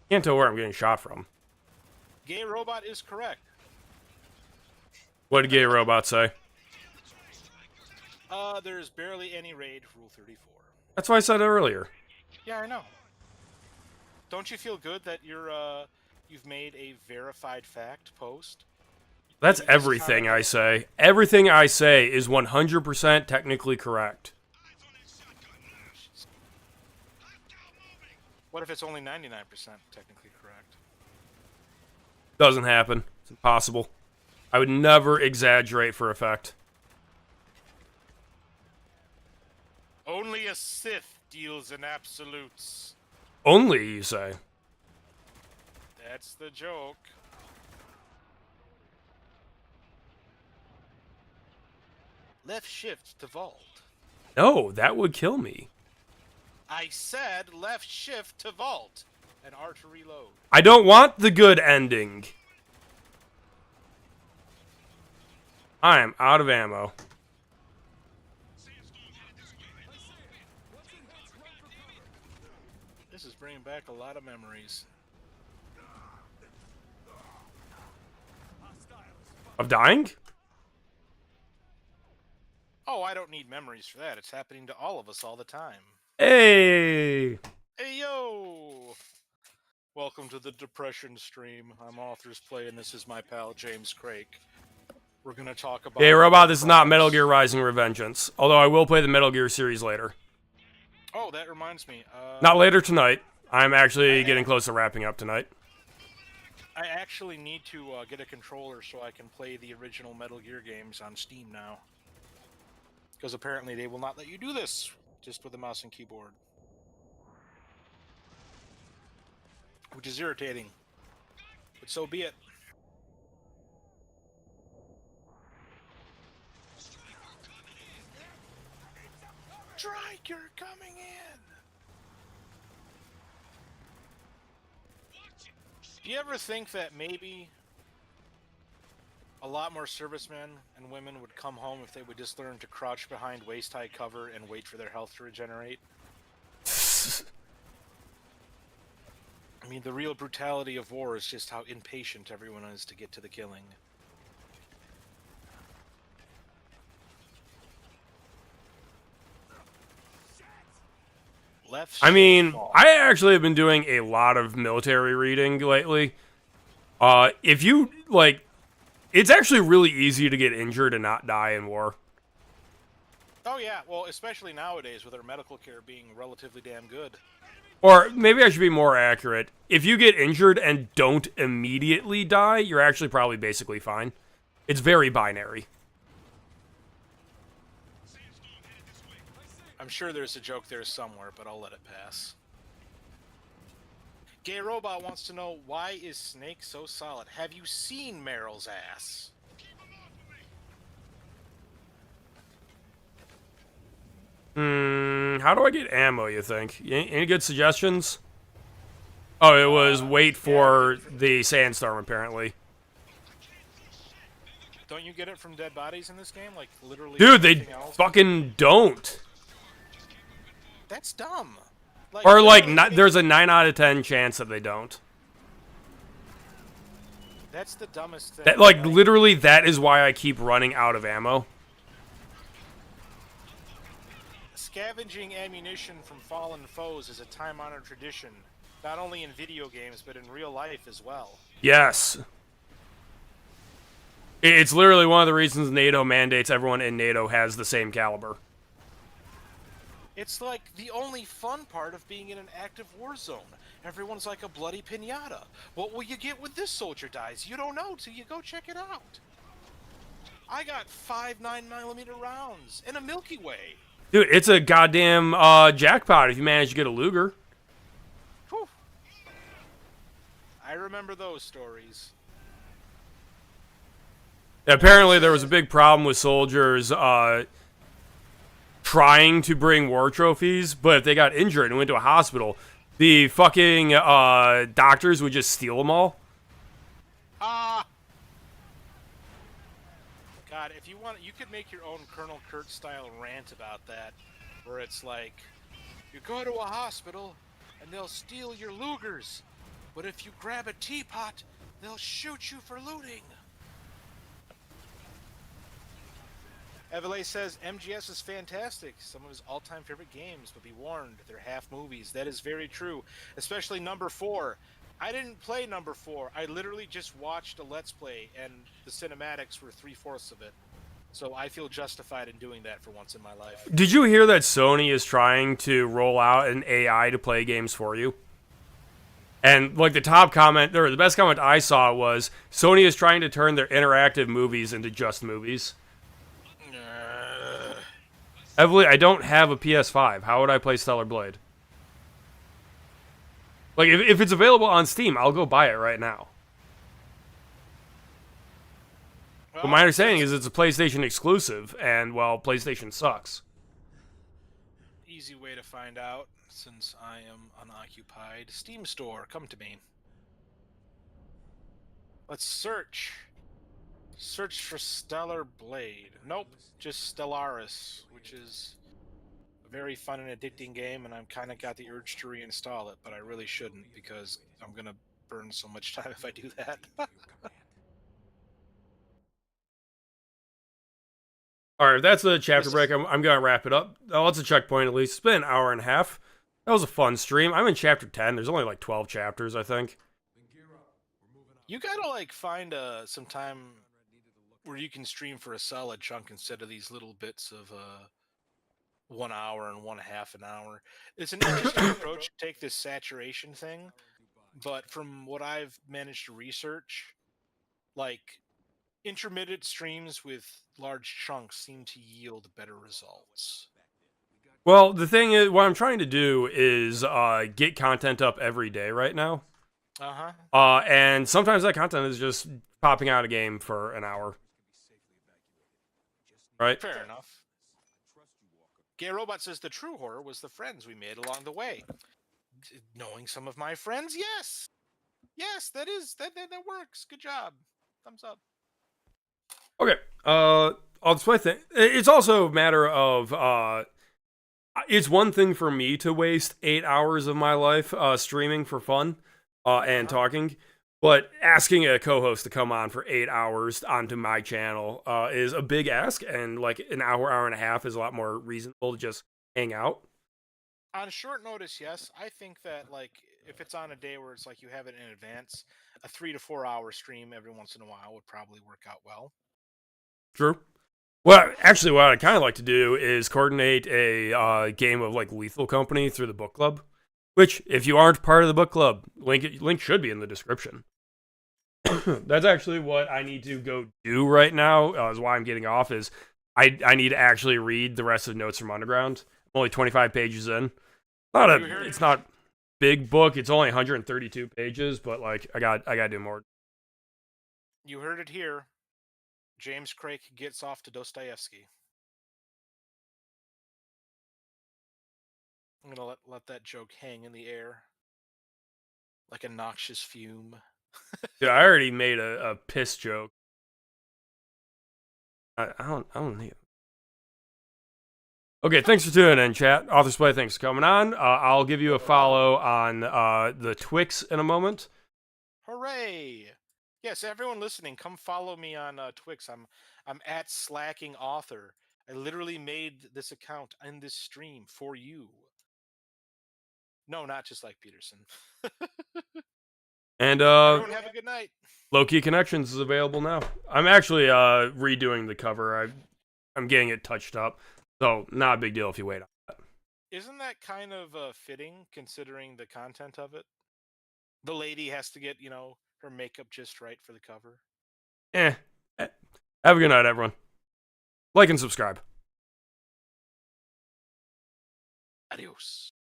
Can't tell where I'm getting shot from. Gay robot is correct. What did Gay Robot say? There's barely any raid, Rule 34. That's why I said it earlier. Yeah, I know. Don't you feel good that you've made a verified fact post? That's You just everything commented- I say. Everything I say is 100% technically correct. What if it's only 99% technically correct? Doesn't happen. It's impossible. I would never exaggerate for effect. Only a Sith deals in absolutes. Only, you say. That's the joke. Left shift to vault. No, that would kill me. I said left shift to vault and R to reload. I don't want the good ending. I am out of ammo. This is bringing back a lot of memories. Of dying? Oh, I don't need memories for that. It's happening to all of us all the time. Hey! Hey, yo! Welcome to the Depression stream. I'm Authors Play, and this is my pal, James Craig. We're going to talk about... Hey, Robot, this is not Metal Gear Rising Revengeance. Although I will play the Metal Gear series later. Oh, that reminds me. Not later tonight. I'm actually getting close to wrapping up tonight. I actually need to get a controller so I can play the original Metal Gear games on Steam now. Because apparently they will not let you do this just with a mouse and keyboard. which is irritating. But so be it. Striker coming in! Do you ever think that maybe a lot more servicemen and women would come home if they would just learn to crouch behind waist-high cover and wait for their health to regenerate? I mean, the real brutality of war is just how impatient everyone is to get to the killing. Left. I mean, fall. I actually have been doing a lot of military reading lately. If you, like, it's actually really easy to get injured and not die in war. Oh yeah, well, especially nowadays with our medical care being relatively damn good. Or maybe I should be more accurate. If you get injured and don't immediately die, you're actually probably basically fine. It's very binary. I'm sure there's a joke there somewhere, but I'll let it pass. Gay Robot wants to know, why is Snake so solid? Have you seen Meryl's ass? How do I get ammo, you think? Any good suggestions? Oh, it was wait for the sandstorm, apparently. Don't you get it from dead bodies in this game? Like, literally Dude, they everything else? fucking don't. That's dumb. Or, like, literally there's a 9 out of 10 chance that they don't. That's the dumbest thing. That, like, literally, that is why I keep running out of ammo. Scavenging ammunition from fallen foes is a time-honored tradition, not only in video games, but in real life as well. Yes. It's literally one of the reasons NATO mandates everyone in NATO has the same caliber. It's like the only fun part of being in an active war zone. Everyone's like a bloody piñata. What will you get when this soldier dies? You don't know till you go check it out. I got 5 9mm rounds and a Milky Way. Dude, it's a goddamn jackpot if you manage to get a Luger. Whew. I remember those stories. Apparently, there was a big problem with soldiers trying to bring war trophies, but if they got injured and went to a hospital, the fucking doctors would just steal them all. Ah! God, if you want, you could make your own Colonel Kurt style rant about that, where it's like, you go to a hospital and they'll steal your Lugers, but if you grab a teapot, they'll shoot you for looting. Evele says, MGS is fantastic. Some of his all-time favorite games, but be warned, they're half movies. That is very true, especially number 4. I didn't play number 4. I literally just watched a Let's Play, and the cinematics were 3/4 of it. So I feel justified in doing that for once in my life. Did you hear that Sony is trying to roll out an AI to play games for you? And, like, the top comment, or the best comment I saw was, Sony is trying to turn their interactive movies into just movies. Evelyn, I don't have a PS5. How would I play Stellar Blade? Like, if it's available on Steam, I'll go buy it right now. Well, But my understanding is it's a PlayStation exclusive, and, well, PlayStation sucks. easy way to find out, since I am unoccupied. Steam Store, come to me. Let's search. Search for Stellar Blade. Nope, just Stellaris, which is a very fun and addicting game, and I've kind of got the urge to reinstall it, but I really shouldn't, because I'm going to burn so much time if I do that. Alright, if that's the chapter break, I'm going to wrap it up. Oh, that's a checkpoint at least. It's been an hour and a half. That was a fun stream. I'm in chapter 10. There's only like 12 chapters, I think. You gotta, like, find some time where you can stream for a solid chunk instead of these little bits of 1 hour and 1/2 an hour. It's an interesting approach to take this saturation thing, but from what I've managed to research, like, intermittent streams with large chunks seem to yield better results. Well, the thing is, what I'm trying to do is get content up every day right now. And sometimes that content is just popping out a game for an hour. Right? Fair enough. Gay Robot says the true horror was the friends we made along the way. Knowing some of my friends, yes. Yes, that works. Good job. Thumbs up. Okay. I'll display thing. It's also a matter of it's one thing for me to waste 8 hours of my life streaming for fun and talking, but asking a co-host to come on for 8 hours onto my channel is a big ask, and like an hour and a half is a lot more reasonable to just hang out. On short notice, yes. I think that like if it's on a day where it's like you have it in advance, a 3 to 4 hour stream every once in a while would probably work out well. True. Well, actually, what I'd kind of like to do is coordinate a game of like Lethal Company through the book club. Which, if you aren't part of the book club, link should be in the description. That's actually what I need to go do right now. Is why I'm getting off. Is I need to actually read the rest of Notes from Underground. I'm only 25 pages in. It's not big book. It's only 132 pages, but like I got to do more. You heard it here. James Craig gets off to Dostoevsky. I'm gonna let that joke hang in the air like a noxious fume. Dude, I already made a piss joke. I don't need. Okay, thanks for tuning in, chat. Author's Play, thanks for coming on. I'll give you a follow on the Twix in a moment. Hooray! Yes, everyone listening, come follow me on Twix. I'm at Slacking Author. I literally made this account in this stream for you. No, not just like Peterson. And everyone have a good night. Low Key Connections is available now. I'm actually redoing the cover. I'm getting it touched up, so not a big deal if you wait on that. Isn't that kind of fitting considering the content of it? The lady has to get, her makeup just right for the cover. Have a good night, everyone. Like and subscribe. Adios.